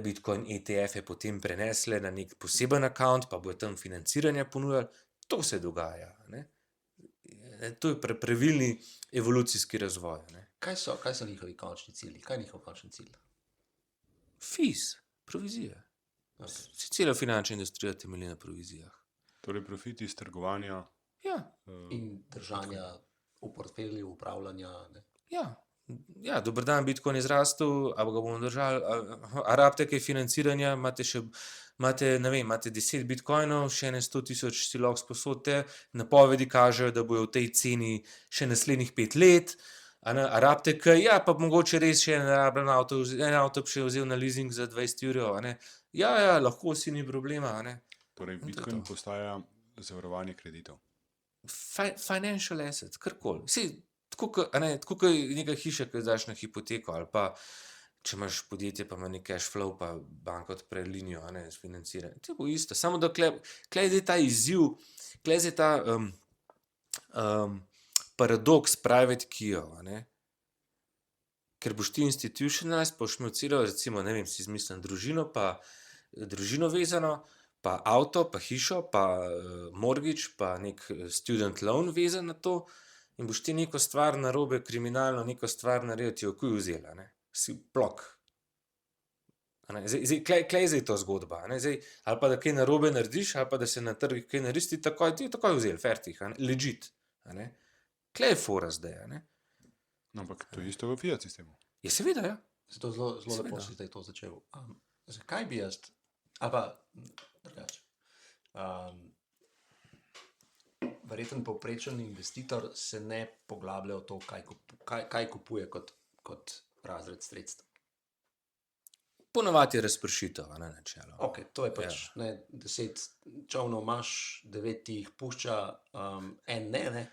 Bitcoin ETF-e potem prenesle na nek poseben account, pa bodo tam financiranje ponujali. To se dogaja. Ne? To je pravilni evolucijski razvoj. Ne? Kaj so njihovi končni cilji? Kaj je njihov končni cilj? Fees, provizije. Okay. Cela finančna industrija temelji na provizijah. Torej, profiti iz trgovanja. Ja, In držanja v portfelju, upravljanja. Ne? ja, dober dan, Bitcoin je zrastel, a ga bomo držali, a rabite kaj financiranja, imate 10 bitcoinov, še ne 100.000 si lahko sposodite, napovedi kažejo, da bojo v tej ceni še naslednjih 5 let, a rabite kaj, ja, pa mogoče res še en avto bi še vzel na leasing za 20 evrov, a ne. Ja, lahko si ni problema, a ne. Torej, to je Bitcoin to. postaja zavarovanje kreditov. Financial asset, karkoli. Sej, tako kot neka hiša, ki daš na hipoteko, ali pa če imaš podjetje, pa ima nek cash flow, pa banka odpre linijo, a ne, z financiranjem. To bo isto, samo da klej je zdaj ta izziv, klej je zdaj ta paradoks private keyov, a ne. Ker boš ti institutionalized, pa boš imel celo, recimo, ne vem, si izmislim družino, pa družino vezano, pa avto, pa hišo, pa mortgage, pa nek student loan vezan na to in boš ti neko stvar narobe, kriminalno neko stvar naredil, ti jo kuj vzela, ne. Si blok. Klej je zdaj to zgodba, a ne. Zdaj, ali pa da kaj narobe narediš, ali pa da se na trgih kaj narediš, ti takoj vzel, fertih, a ne, legit, a ne. Klej je fora zdaj, a ne. Ampak to je isto v fiat sistemu. Je seveda, ja. Zato zelo lepo Seveda. si zdaj to začel. Zakaj bi jaz, ali pa drugače, verjeten povprečen investitor se ne poglablja v to, kaj kupuje kot razred sredstev. Ponavadi je razpršitev, a ne, načelo. Ok, to je pač, ne, 10 čovnov imaš, 9 ti jih pušča, en ne,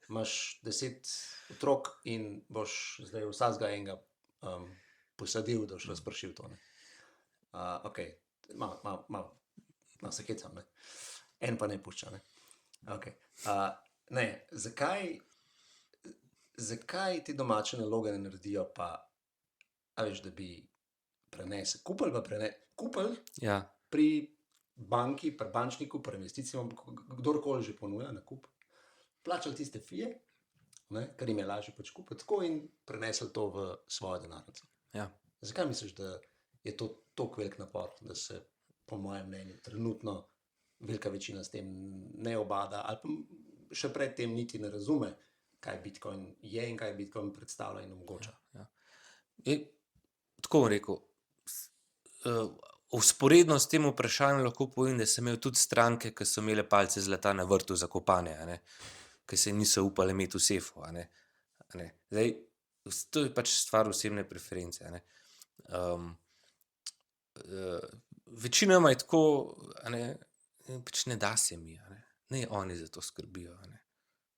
imaš 10 otrok in boš zdaj vsakega enega posadil, da boš razpršil to, ne. Ok, malo se hecam, ne. En pa ne pušča, ne. Ok, ne, zakaj ti domače naloge ne naredijo pa, a veš, da bi kupili Ja, pri banki, pri bančniku, pri investicijam, kdorkoli že ponuja nakup, plačali tiste fije, ne, ker jim je lažje pač kupiti tako in prenesli to v svojo denarnico. ja. Zakaj misliš, da je to toliko velik napor, da se, po mojem mnenju, trenutno velika večina s tem ne obada, ali pa še pred tem niti ne razume, kaj Bitcoin je in kaj Bitcoin predstavlja in omogoča? Tako bom rekel, vzporedno s tem vprašanjem lahko povem, da sem imel tudi stranke, ki so imele palce zlata na vrtu zakopane, a ne, ki se niso upale imeti v sefu, a ne. Zdaj, to je pač stvar osebne preference, a ne. Večinoma je tako, a ne, pač ne da se mi, a ne. Ne, oni za to skrbijo, a ne.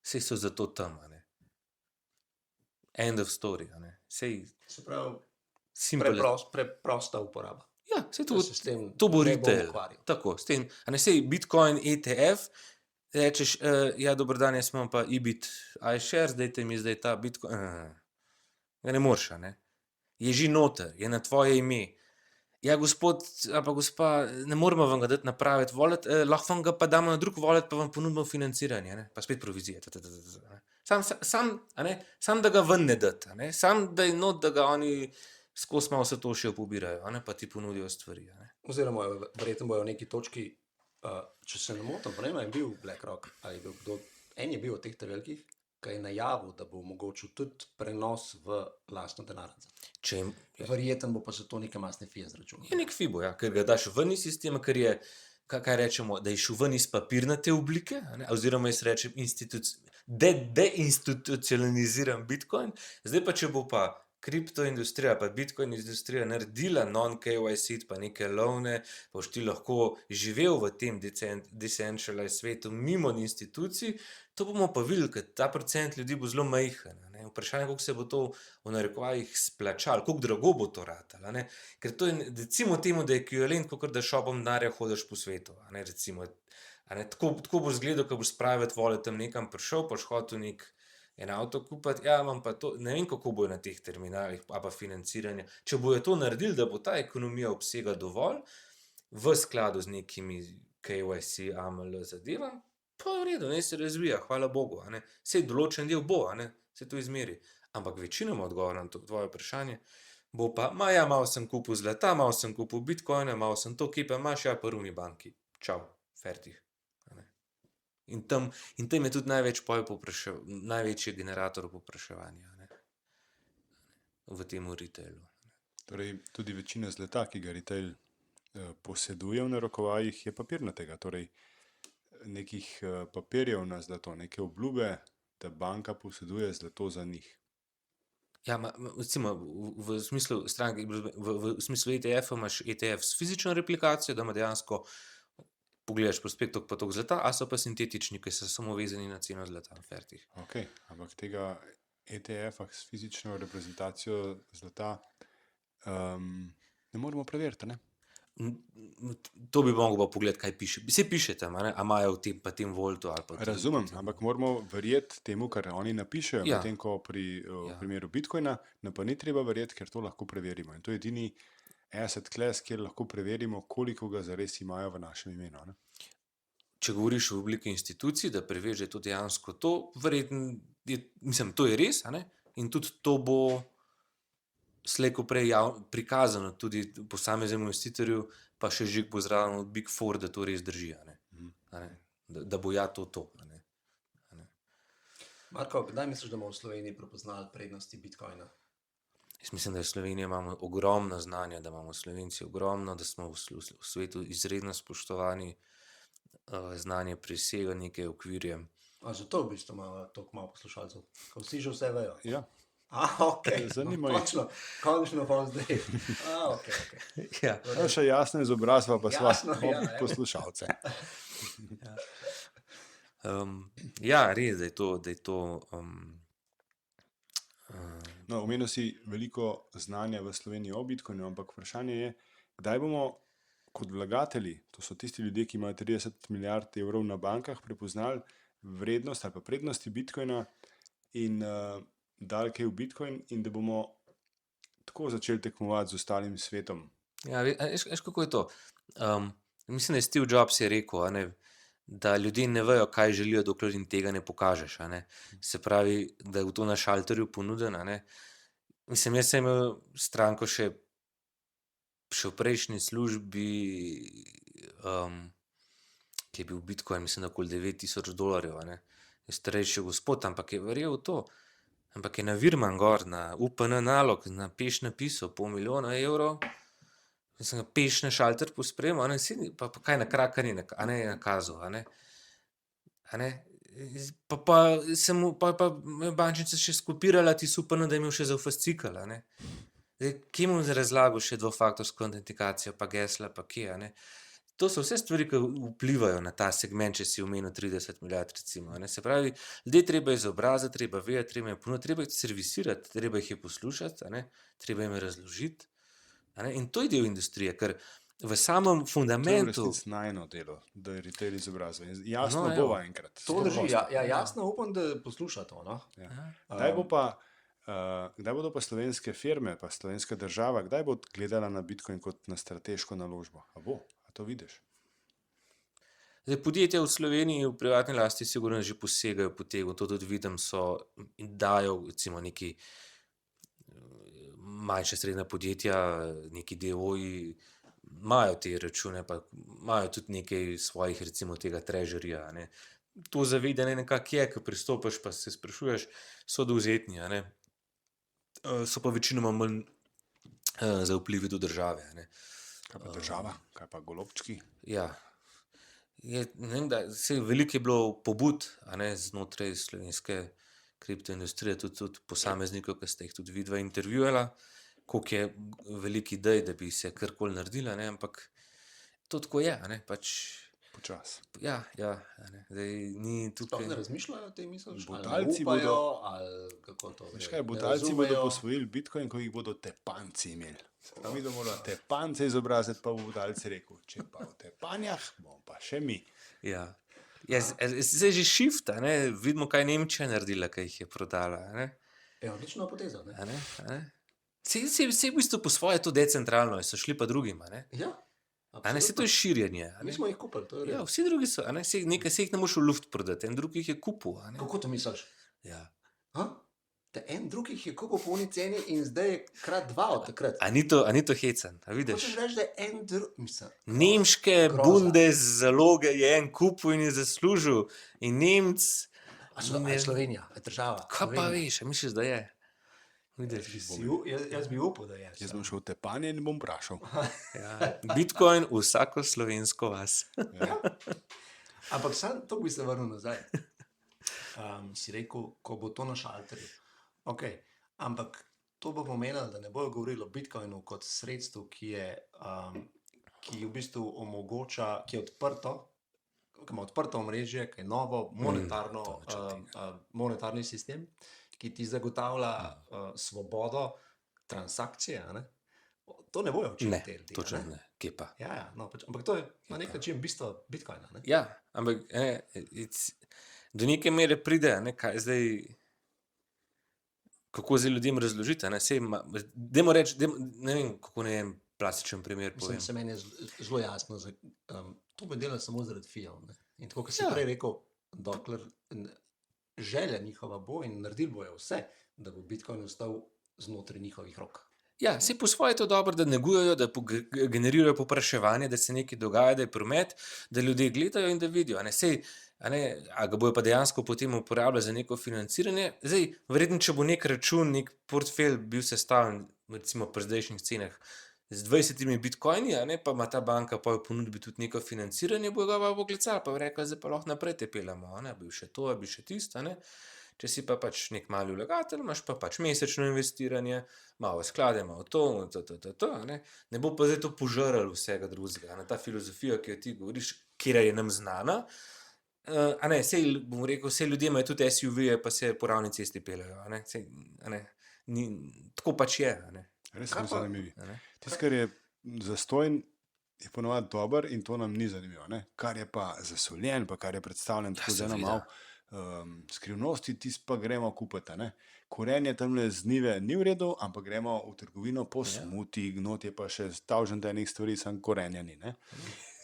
Saj so zato tam, a ne. End of story, a ne. Saj Se pravi, simple. preprosta uporaba. Ja, saj Da se s tem to bo ne bom retail. ukvarjal. Tako, s tem, a ne sej Bitcoin ETF, rečeš, ja, dober dan, jaz imam pa IBIT iShares, dajte mi zdaj ta Bitcoin. Ga ne moreš, a ne. Je že noter, je na tvoje ime. Ja, gospod ali pa gospa, ne moremo vam ga dati napraviti wallet, lahko vam ga pa damo na drug wallet, pa vam ponudimo financiranje, a ne, pa spet provizije. A ne. Sam da ga ven ne dati, a ne, sam da je not, da ga oni skozi malo se to še pobirajo, a ne, pa ti ponudijo stvari, a ne. Oziroma, verjetno bojo v neki točki, če se ne motim, pa ne vem, je bil BlackRock ali je bil kdo, en je bil od teh velikih, ki je najavil, da bo omogočil tudi prenos v lastno denarnico. Verjetno bo pa se to neke masne fije zračunalo. Je nek fibo, ja, ker ga daš ven iz sistema, ker je, kaj rečemo, da je šel ven iz papirnate oblike, a ne, oziroma jaz rečem deinstitucionaliziran Bitcoin, zdaj pa, če bo pa kriptoindustrija, pa Bitcoin industrija naredila non-KYC, pa neke lovne, pa boš ti lahko živel v tem decentralized svetu mimo institucij, to bomo pa videli, ker ta procent ljudi bo zelo majhen, a ne. Vprašanje, koliko se bo to v narekovajih splačalo, koliko drago bo to ratalo, a ne. Ker to je, recimo temu, da je ekvivalent, kakor da šopom denarja hodiš po svetu, a ne, recimo. Tako boš zgledal, ko boš s private walletom nekam prišel, boš hotel en avto kupiti, ja, imam pa to, ne vem, kako bojo na teh terminalih, pa financiranje. Če bojo to naredili, da bo ta ekonomija obsega dovolj, v skladu z nekimi KYC, AML zadevam, pa v redu, ne se razvija, hvala Bogu, Sej določen del bo, se to izmeri. Ampak večinoma odgovor na to tvoje vprašanje bo pa, malo sem kupil zlata, malo sem kupil bitcoine, malo sem to, kje pa imaš, ja, pa rumi banki. Čau, fertih. In tam je tudi največji generator povpraševanja v tem retailu. Torej, tudi večina zlata, ki ga retail poseduje v narekovajih, je papirnatega. Torej, nekih papirjev na zlato, neke obljube, da banka poseduje zlato za njih. Ja, recimo v smislu stranke, v smislu ETF-a imaš ETF s fizično replikacijo, da ima dejansko pogledaš prospekt pa toliko zlata, a so pa sintetični, ki so samo vezani na ceno zlata. Fertih. Ok, ampak tega ETF-a s fizično reprezentacijo zlata ne moremo preveriti, ne? To bi mogel pa pogledati, kaj piše. Vse piše tam, a imajo v tem voltu ali pa. Razumem, ampak moramo verjeti temu, kar oni napišejo, Ja. medtem ko pri primeru Bitcoina nam pa ni treba verjeti, ker to lahko preverimo. In to je edini asset class, kjer lahko preverimo, koliko ga zares imajo v našem imenu. Ne? Če govoriš v obliki institucij, da preveš, da je to dejansko to, verjetno, to je res, in tudi to bo slej ko prej prikazano tudi posameznemu investitorju, pa še žig bo zraven od Big Four, da to res drži, da bo ja to. Marko, kdaj misliš, da bomo v Sloveniji prepoznali prednosti Bitcoina? Jaz mislim, da v Sloveniji imamo ogromno znanja, da imamo Slovenci ogromno, da smo v svetu izredno spoštovani, znanje presega neke okvirje. Zato v bistvu imamo toliko malo poslušalcev, ko vsi že vse vejo. Ja, Ok, Zanima jih. končno pa zdaj. Ok. Ja. še jasna izobrazba, pa sva Jasno, ja, ja. poslušalce. Ja, res, da je to No, omenil si veliko znanja v Sloveniji o Bitcoinu, ampak vprašanje je, kdaj bomo kot vlagatelji, to so tisti ljudje, ki imajo 30 milijard evrov na bankah, prepoznali vrednost ali pa prednosti Bitcoina in dali kaj v Bitcoin in da bomo tako začeli tekmovati z ostalim svetom. Ja, veš, kako je to? Mislim, da je Steve Jobs je rekel, da ljudje ne vejo, kaj želijo, dokler jim tega ne pokažeš. Se pravi, da je v to na šalterju ponuden. Mislim, jaz sem imel stranko še v prejšnji službi, ki je bil Bitcoin, mislim, da okoli $9,000. Je starejši gospod, ampak je verjel v to. Ampak je na Virman gor, na UPN nalog, na peš napisal $500,000 evrov. Sem ga peš na šalter pospremil, pa kaj na krakanje je nakazal. Pa bančnica še skopirala ti UPN, da je imel še za fascikel. Kje mu razlagal še dvofaktorsko autentikacijo, pa gesla, pa kje. To so vse stvari, ki vplivajo na ta segment, če si omenil 30 milijard, recimo. Se pravi, ljudje treba izobraziti, treba vedeti, treba jih ponuditi, treba jih servisirati, treba jih je poslušati, treba jim je razložiti. In to je del industrije, ker v samem To je v fundamentu. resnici najno delo, da je retail izobrazba. Jasno No, evo. bova enkrat. To drži, jasno upam, da posluša to. No? Kdaj bodo pa slovenske firme, pa slovenska država, kdaj bo gledala na Bitcoin kot na strateško naložbo? A to vidiš? Zdaj, podjetja v Sloveniji v privatni lasti sigurno že posegajo po tegu, to tudi vidim, dajo recimo neki manjša srednja podjetja, neki DO-ji, imajo te račune, pa imajo tudi nekaj svojih, recimo tega trežerja. To zavedanje nekako je, ko pristopiš, pa se sprašuješ, so dovzetni, so pa večinoma manj za vplivi do države. Kaj pa država, kaj pa golobčki? Ja. Ne vem, veliko je bilo pobud znotraj slovenske kriptoindustrije, tudi posameznikov, ki ste jih tudi vidva intervjujala, koliko je velik idej, da bi se karkoli naredila, ampak to tako je, pač Počas. Ja, a ne. Zdaj ni Sploh tukaj. ne razmišljajo o tem, misliš? Ali ne Butalci upajo, bodo- ali kako to Veš gre? kaj, Ne Butalci bodo razumejo? posvojili Bitcoin, ko jih bodo tepanci imeli. Pa mi moramo tepance izobraziti, pa bo Butalci rekel, če pa v tepanjah, bom pa še mi. Ja. Zdaj že shift, a ne. Vidimo, kaj je Nemčija naredila, kaj jih je prodala. A ne. Ja, odlična poteza, ne? A ne, a ne. Saj v bistvu po svoje to decentralno, so šli pa drugim. A ne, Ja, a ne, se to je širjenje. A Mi ne. smo jih kupili, to je Ja, res. vsi drugi so, a ne, nekaj se jih ne moš v luft prodati, en drug jih je kupil. A ne. Kako to misliš? Ja. Ha? Da en drugih je kupil po uni ceni in zdaj je krat dva od takrat. A ni to hecen, a vidiš? Hočeš reči, da je en drug, mislim. Nemške Groza. bundes zaloge je en kupil in je zaslužil. In Nemc, A je Slovenija, je država. kaj pa Slovenija. veš, a misliš, da je? Vidiš? Jaz bi upal, da je. Jaz bom šel v tepanje in bom vprašal. Ja. Bitcoin v vsako slovensko vas. Ja. Ampak sam to bi se vrnil nazaj. Si rekel, ko bo to na šalterju. Okay. Ampak to bo pomenilo, da ne bojo govorili o Bitcoinu kot sredstvu, ki v bistvu omogoča, ki je odprto, ki ima odprto omrežje, ki je novo monetarno, to nič od tega. monetarni sistem, ki ti zagotavlja svobodo transakcije. A ne? To ne bojo učili Ne, te ljudi. točno a ne? ne, kje pa. Ja, no, ampak to je na nek način bistvo Bitcoina. Ne? Ja, ampak do neke mere pride, a ne, kaj zdaj, kako zdaj ljudem razložiti. Dajmo reči, ne vem, kako ne vem, plastičen primer povem. Mislim, se meni je zelo jasno, to bi delali samo zaradi fijev. In tako, kot si Ja. prej rekel, dokler želja njihova bo in naredili bojo vse, da bo Bitcoin ostal znotraj njihovih rok. Ja, se po svoje je to dobro, da negujejo, da generirajo povpraševanje, da se nekaj dogaja, da je promet, da ljudje gledajo in da vidijo. A ga bojo pa dejansko potem uporabljali za neko financiranje. Zdaj, verjetno, če bo nek račun, nek portfelj bil sestavljen, recimo pri zdajšnjih cenah, z 20 bitcoini, a ne, pa ima ta banka pa v ponudbi tudi neko financiranje, bo ga pa poklicala, pa rekla, zdaj pa lahko naprej te pelamo, a ne, bi še to, bi še tisto, a ne. Če si pa pač nek mali vlagatelj, imaš pa pač mesečno investiranje, malo sklade, malo to, a ne. Ne bo pa zdaj to požrl vsega drugega, ta filozofija, ki jo ti govoriš, kjer je nam znana. A ne, sej, bom rekel, vse ljudje imajo tudi SUV-je, pa se po ravni cesti peljejo, a ne. Sej, a ne. Tako pač je, a ne. Res Kaj smo pa? zanimivi. A ne. Tisto, kar je zastojn, je ponovadi dober in to nam ni zanimivo. Ne? Kar je pa zasoljen, pa kar je predstavljen tako z eno seveda. malo skrivnosti, tisto pa gremo kupiti. a ne. Korenje tamle z njive ni v redu, ampak gremo v trgovino po smuti, gnot je pa še tavžen enih stvari, samo korenja ni. Ne?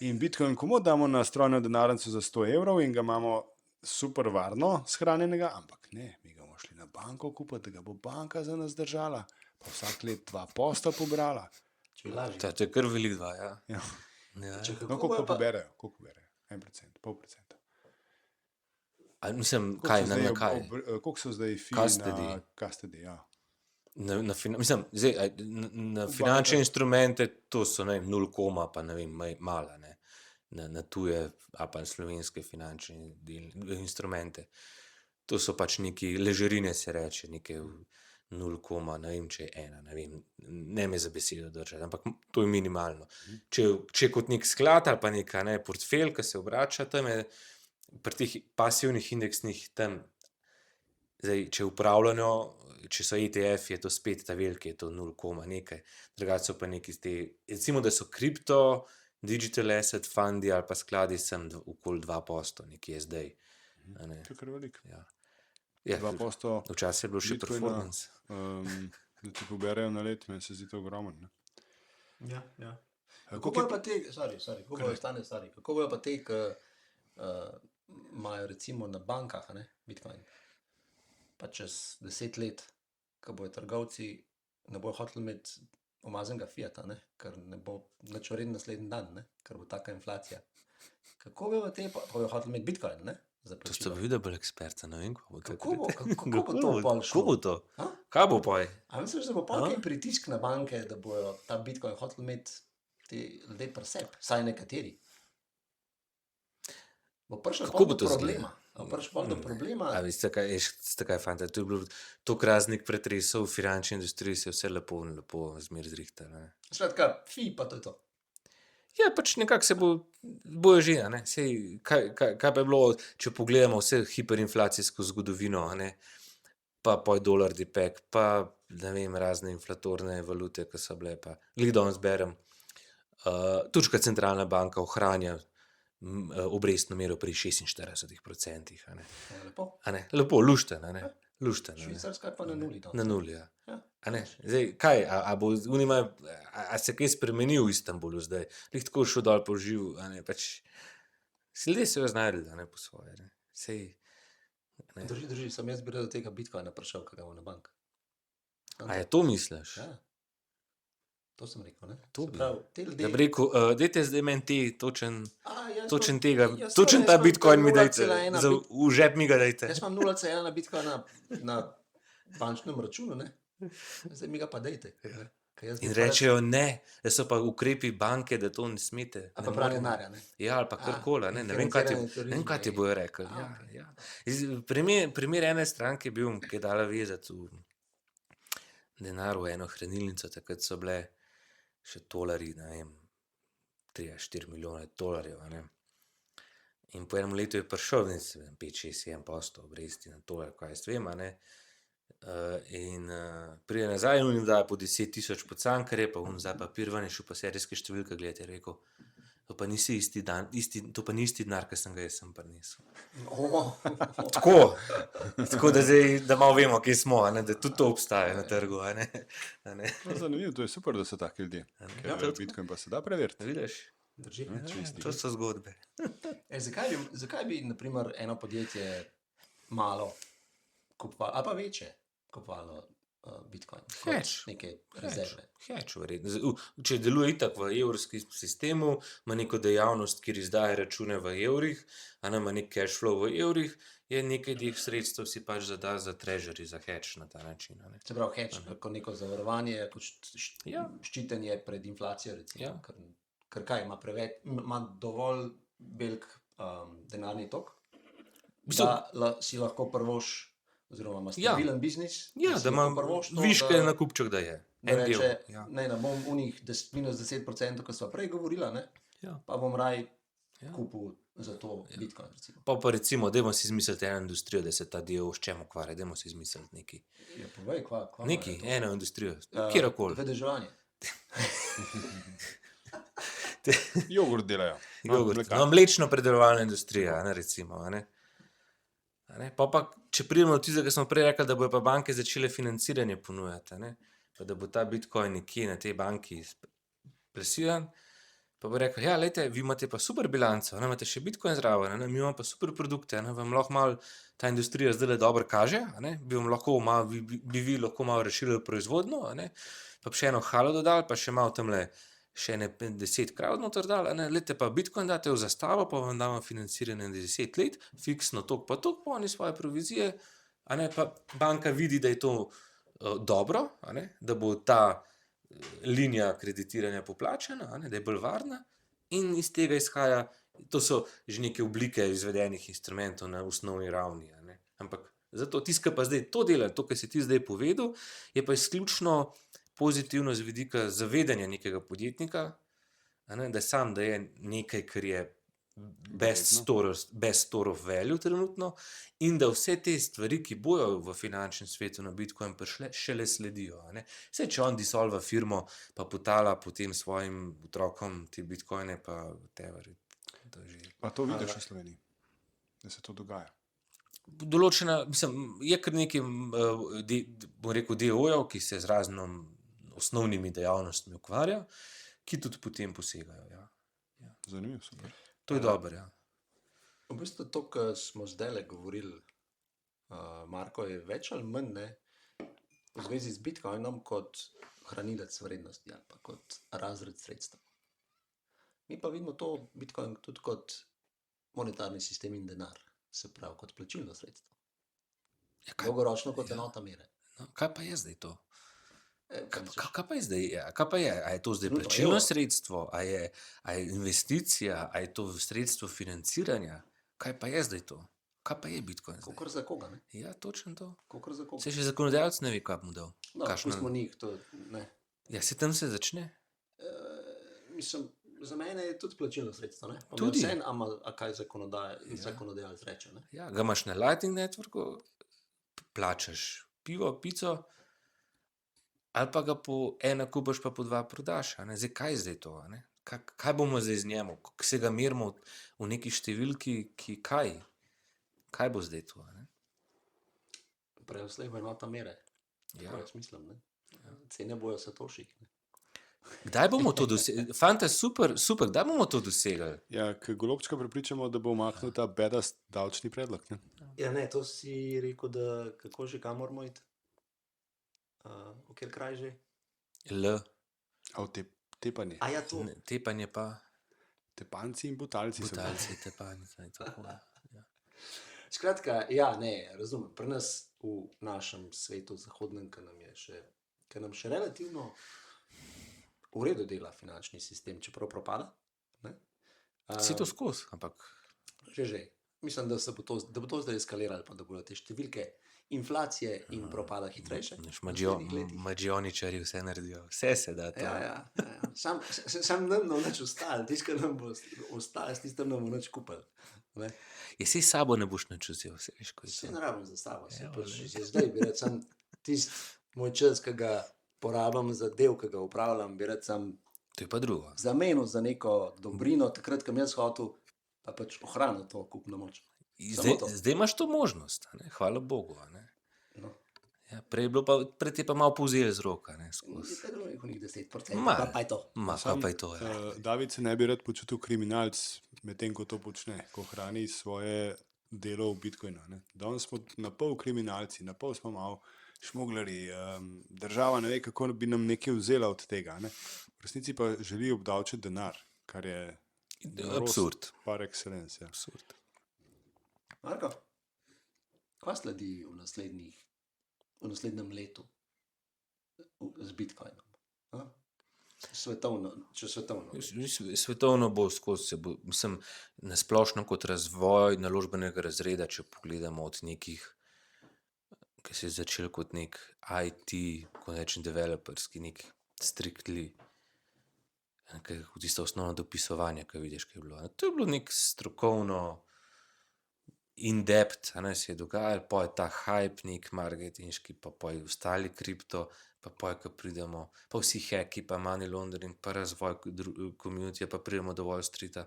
In Bitcoin, komu damo na strojno denarnico za 100 evrov in ga imamo super varno shranjenega, ampak ne, mi ga bomo šli na banko kupiti, da ga bo banka za nas držala, pa vsak let 2% pobrala. Če bi lažje. To je kar velik dva, ja. Ja. Ja. Če No, kako koliko bojo pa pa- poberajo? Koliko poberajo? 1%, pol procenta. A, mislim, Koliko kaj, so na zdaj kaj? Koliko so zdaj fi Custody. na custody? Ja. Mislim, zdaj, na V finančne bankah. instrumente, to so ne vem, 0, pa ne vem, mala, ne. Na tuje, a pa na slovenske finančne instrumente. To so pač neki ležerine, se reče, neke 0, ne vem, če je ena, ne vem, ne me za besedo držati, ampak to je minimalno. Če kot nek sklad ali pa neka ne, portfelj, ki se obrača, tam je pri teh pasivnih indeksnih tam, zdaj, če upravljajo, če so ETF, je to spet ta veliki, je to 0, nekaj. Drugače so pa neki te, recimo, da so kripto, digital asset fundi ali pa skladi sem okoli 2%, nekje je zdaj. A ne. To je kar veliko. Ja. Ja, 2% včasih je bilo še Bitcoina, performance. da ti poberajo na let, meni se zdi to ogromno. ne. Ja, ja. Koliko Kako je bojo pa te, kako bojo stane stari, kako bojo pa te, ki imajo recimo na bankah, a ne, Bitcoin, pa čez 10 let, ko bojo trgovci, ne bojo hoteli imeti umazanega fiata, ne, ker ne bo nič vreden naslednji dan, ne, ker bo taka inflacija. Kako bojo te, pa bojo hoteli imeti Bitcoin, ne, za To ste plačilo. videli bolj eksperta, ne vem, kako bo to. Kako bo to pol šlo? Kako bo to? A? Kaj bo poj? A misliš, da bo pol A? kaj pritisk na banke, da bojo ta Bitcoin hoteli imeti te ljudje pri sebi, vsaj nekateri? Bo prišlo Kako pol bo do to problema? Bo prišlo pol do problema? A veste, kaj je fanta, to je bilo toliko raznih pretresov v finančni industriji, se je vse lepo zmer zrihtalo. ne. Skratka, fi pa to je to. Ja, pač nekako se bojo že, a ne. Sej, kaj pa je bilo, če pogledamo vse hiperinflacijsko zgodovino, a ne, pa pol dolar dipek, pa ne vem, razne inflatorne valute, ki so bile, pa glih danes berem, turška centralna banka ohranja obrestno mero pri 46%, a ne. Ja, lepo. A ne, lepo, lušten, a ne. Ja. Lušten, a ne. Švicarska je pa na nuli. Na nuli, ja. Ja. A ne, zdaj, kaj, a bo a se kaj spremenil v Istanbulu zdaj? Lih tako šel dol po živ, a ne, pač, ljudje se jo znajdli, a ne, po svoje, ne. Sej, ne. Drži, sem jaz bi do tega Bitcoina prišel, kaj ga bo na bank. A je to misliš? Ja. To sem rekel, ne? To Se bi. pravi, te Da ljudje... bi rekel, dajte zdaj meni te točen točen tega, točen ta Bitcoin mi dajte, v žep mi ga dajte. Jaz imam 0,1 Bitcoina na bančnem računu, ne? Zdaj mi ga pa dajte. In rečejo ne, da so pa ukrepi banke, da to ne smete. A ne pa pranje moremo. denarja, ne? Ja, ali pa karkoli, ne, ne vem, kaj ti bojo rekli. Ja, okej. ja. Primer ene stranke je bil, ki je dala vezati denar v eno hranilnico, takrat so bile še tolarji, ne vem, 3-4 milijone tolarjev, a ne. In po enem letu je prišel, ne vem, 5-6-7% obresti na tolar, kaj jaz vem, a ne. Pride nazaj in jim daje po 10 000 po cankarje, pa zdaj papir ven je šel pa serijske številke gledati, je rekel, to pa ni isti denar, ki sem ga jaz sem prinesel. Tako da zdaj, da malo vemo, kje smo, a ne, da tudi to obstaja na trgu, a ne. A ne. Zanimivo, to je super, da so taki ljudje. Ja, Ker Bitcoin pa se da preveriti. Vidiš? Drži. Ja, to so zgodbe. Zakaj bi, na primer, eno podjetje malo kupovalo, ali pa večje kupovalo Bitcoin? kot Hedge. Neke rezerve. Hedge, verjetno. Če deluje itak v evrskem sistemu, ima neko dejavnost, kjer izdaja račune v evrih, a ne ima nek cash flow v evrih, je nekaj teh sredstev si pač zada za treasury, za hedge na ta način. A ne. Se pravi, hedge kot neko zavarovanje, kot Ja. ščitenje pred inflacijo, recimo. Ja. Ker kaj, ima dovolj velik denarni tok, bistvu- da si lahko prvoš, oziroma ima Ja. stabilen biznis, Ja, si da ima lahko privošči to, viške da- na kupček, da je. da En del. reče, Ja. ne bom unih minus 10%, ko sva prej govorila, ne, Ja. pa bom raj Ja. kupil za to Bitcoin, recimo. Pa recimo, dajmo si izmisliti eno industrijo, da se ta del s čem ukvarja, dajmo si izmisliti nekaj. Ja, povej, kva Nekaj, je to? eno industrijo, kjerkoli. Vedeževanje. Jogurt delajo. Jogurt. No, mlečno predelovalna industrija, a ne, recimo. A ne. A ne. Pa, če pridemo do tistega, kar smo prej rekli, da bojo pa banke začele financiranje ponujati, a ne, pa da bo ta Bitcoin nekje na tej banki plesiran, pa bo rekel, ja, lejte, vi imate pa super bilanco, a ne, imate še Bitcoin zraven, a ne, mi imamo pa super produkte, a ne, vam lahko malo ta industrija zdaj dobro kaže, a ne, bi vi lahko malo razširili proizvodnjo, a ne, pa bi še eno halo dodali, pa še malo tamle še ne 10 krav noter dali, a ne, lejte pa Bitcoin date v zastavo, pa vam damo financiranje na 10 let, fiksno toliko pa toliko, pa oni svoje provizije, a ne, pa banka vidi, da je to dobro, a ne, da bo ta linija kreditiranja poplačana, a ne, da je bolj varna in iz tega izhaja, to so že neke oblike izvedenih instrumentov na osnovni ravni, a ne, ampak zato tisto, kar pa zdaj to dela, to, kar si ti zdaj povedal, je pa izključno pozitivno z vidika zavedanja nekega podjetnika, a ne, da sam, da je nekaj, kar je best store of value trenutno in da vse te stvari, ki bojo v finančnem svetu na Bitcoin prišle, šele sledijo. A ne. Saj, če on dissolva firmo, pa potala potem svojim otrokom te Bitcoine, pa whatever. Pa to vidiš v Sloveniji, da se to dogaja. Določena, mislim, je kar nekaj, bom rekel, DO-jev, ki se z raznim osnovnimi dejavnostmi ukvarja, ki tudi potem posegajo. Ja. Zanimivo, super. To je dobro, ja. V bistvu to, kar smo zdaj govorili, Marko, je več ali manj ne, v zvezi z Bitcoinom kot hranilec vrednosti ali pa kot razred sredstev. Mi pa vidimo to Bitcoin tudi kot monetarni sistem in denar, se pravi kot plačilno sredstvo. Ja, kaj, Dolgoročno kot enota mere. no, kaj pa je zdaj to? Kaj misliš? Kaj pa je zdaj? Kaj pa je? A je to zdaj Trenutno plačilno evro. sredstvo? A je investicija? A je to sredstvo financiranja? Kaj pa je zdaj to? Kaj pa je Bitcoin zdaj? Kakor za koga, ne? Ja, točno to. Kakor za koga. Se še zakonodajalec ne ve, kaj mu dal. No, kakšno- pustimo njih, to ne. Ja, se tam se začne. Mislim, za mene je tudi plačilno sredstvo. Tudi. Vse, a kaj zakonodajalec reče. Ne? Ja, ga imaš na Lightning Networku, plačaš pivo, pico, ali pa ga po ena kupaš, pa po dva prodaš. Zdaj, kaj je zdaj to? Kaj bomo zdaj z njemu? Kako se ga merimo v neki številki, kaj bo zdaj to? Prej vslej bo enota mere. Ja. Jaz mislim, ne? Cene bojo satoših. Kdaj bomo to dosegli? Fanta, super, kdaj bomo to dosegli? Ja, k Golobčka prepričamo, da bo umaknil ta bedast davčni predlog. Ne? Ja, ne, to si rekel, da kako že kam moramo iti? V kjer kraj že? L. A v tepanje. A ja, to. Tepanje pa. Tepanci in butalci. Butalci, tepanje. Tako, ja. Skratka, ja, ne, razumem. Pri nas v našem svetu zahodnem, ki nam še relativno v redu dela finančni sistem, čeprav propada. Si to skozi, ampak. Že. Mislim, da bo to zdaj eskaliralo, pa da bodo te številke inflacije in propada hitrejše. Mađioničari vse naredijo, vse se da. Ja. Sam nam nič ostalo, tisto, kar nam bo ostalo, s tistem nam bo nič kupili. Jesi sabo ne boš nič vzel, vse veš, ko je to. Vse ne rabim za sabo, za zdaj bi rad sam tisti moj čas, ki ga porabim za del, ki ga upravljam, bi rad sam to je pa drugo. Zamenil za neko dobrino, takrat, ko mi jaz hotel, pa pač ohranil to kupno moč. Zdaj imaš to možnost, hvala Bogu. No. Ja, prej je pa malo povzel z roka. Je bilo nekih 10%, pa je to. Pa je to, ja. David se ne bi rad počutil kriminalc, medtem ko to počne, ko hrani svoje delo v Bitcoinu. Danes smo na pol kriminalci, na pol smo malo šmugleri. Država ne ve, kako bi nam nekaj vzela od tega. V resnici pa želi obdavčiti denar, kar je absurd. Par excellence. Ja. Absurd. Marko, kaj sledi v naslednjem letu z Bitcoinom? Svetovno. Svetovno bo skozi, mislim, nasplošno kot razvoj naložbenega razreda, če pogledamo od nekih, ki se je začel kot nek IT, kot rečem developerski, nek strictly, tisto osnovno dopisovanje, kaj vidiš, kaj je bilo. To je bilo nek strokovno in-depth, se je dogajalo, pa je ta hype nek marketinški, pa je ostali kripto, pa je, ko pridemo, pa vsi hacki, pa money laundering, pa razvoj community, pa pridemo do Wall Streeta,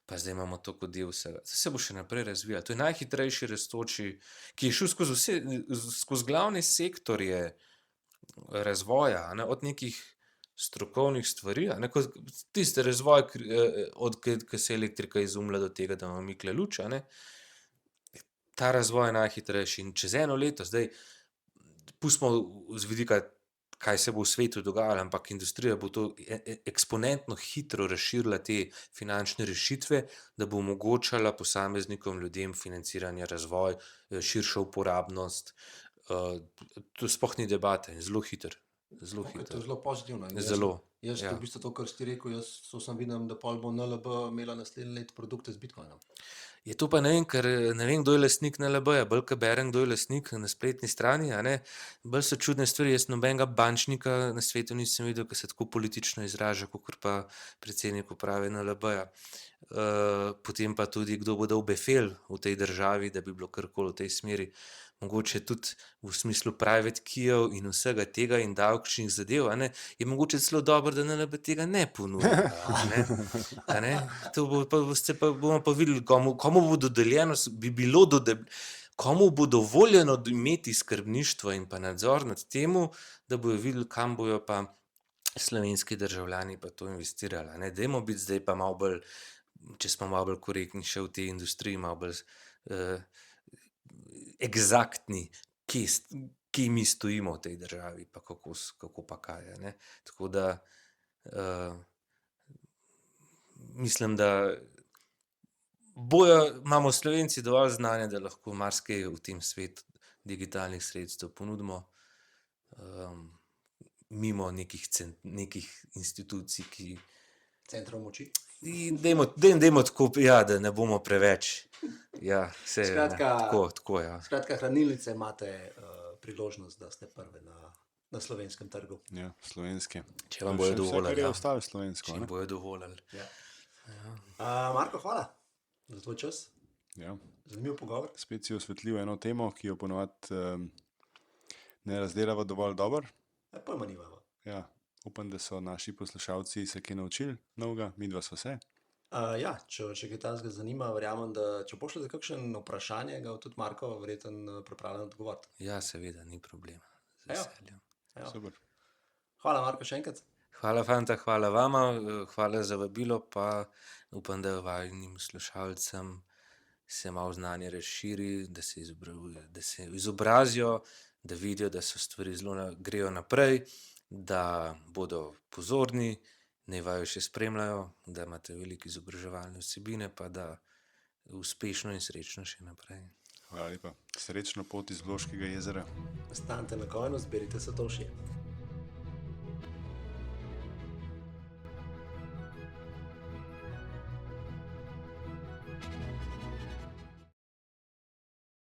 pa zdaj imamo to kot del vsega. To se bo še naprej razvijalo. To je najhitrejši rastoči, ki je šel skozi glavne sektorje razvoja, od nekih strokovnih stvari, tiste razvoj, od ko se je elektrika izumila do tega, da imamo mikle luč, ta razvoj je najhitrejši in čez eno leto, zdaj pustimo z vidika, kaj se bo v svetu dogajalo, ampak industrija bo to eksponentno hitro razširila te finančne rešitve, da bo omogočala posameznikom, ljudem financiranje, razvoj, širšo uporabnost. To sploh ni debate, zelo hiter. Zelo Okay, hitro. to je zelo pozitivno. Zelo. Jaz Ja. v bistvu to, kar si rekel, jaz sem videl, da pol bo NLB imela naslednje let produkte z Bitcoinom. Je to pa ne vem, ker ne vem, kdo je lastnik NLB-ja, bolj ko berem, kdo je lastnik na spletni strani, bolj so čudne stvari, jaz nobenega bančnika na svetu nisem videl, ki se tako politično izraža, kakor pa predsednik uprave NLB-ja. Potem pa tudi, kdo bo dal befel v tej državi, da bi bilo karkoli v tej smeri. Mogoče tudi v smislu private keyjev in vsega tega in davčnih zadev, je mogoče celo dobro, da NLB tega ne ponuja. Bomo pa videli, komu bo dodeljeno, komu bo dovoljeno imeti skrbništvo in pa nadzor nad temu, da bojo videli, kam bojo pa slovenski državljani pa to investirali. Dajmo biti zdaj pa malo bolj, če smo malo bolj korektni še v tej industriji, malo bolj eksaktni, kje mi stojimo v tej državi, pa kako pa kaj. Tako da mislim, da imamo Slovenci dovolj znanja, da lahko marsikaj v tem svetu digitalnih sredstev ponudimo, mimo nekih institucij, ki Centrov moči. Dajmo tako, da ne bomo preveč. Ja, vse je Skratka, tako, ja. Skratka, hranilnice imate priložnost, da ste prve na na slovenskem trgu. Ja, slovenski. Če vam To bojo je še vse, dovolili. kar je Ja. ostalo slovensko. Če jim ne? bojo dovolili. Ja. Marko, hvala za tvoj čas. Ja. Zanimiv pogovor. Spet si osvetlil eno temo, ki jo ponovadi ne razdelava dovolj dobro. Pojma nimamo. Ja, upam, da so naši poslušalci se kaj naučili novega, midva so se. Ja, če še kaj takega zanima, verjamem, da če pošljete kakšen vprašanje, ga bo tudi Marko verjetno pripravljen odgovoriti. Ja, seveda, ni problema. Z Evo. veseljem. Evo. Super. Hvala, Marko, še enkrat. Hvala, fanta, hvala vama, hvala za vabilo, pa upam, da vajnim slušalcem se malo znanje razširi, da se izobrazijo, da vidijo, da so stvari grejo naprej, da bodo pozorni, naj vaju še spremljajo, da imate velike izobraževalne vsebine, pa da uspešno in srečno še naprej. Hvala lepa. Srečno pot iz Bloškega jezera. Ostanite na konju, zberite se to še.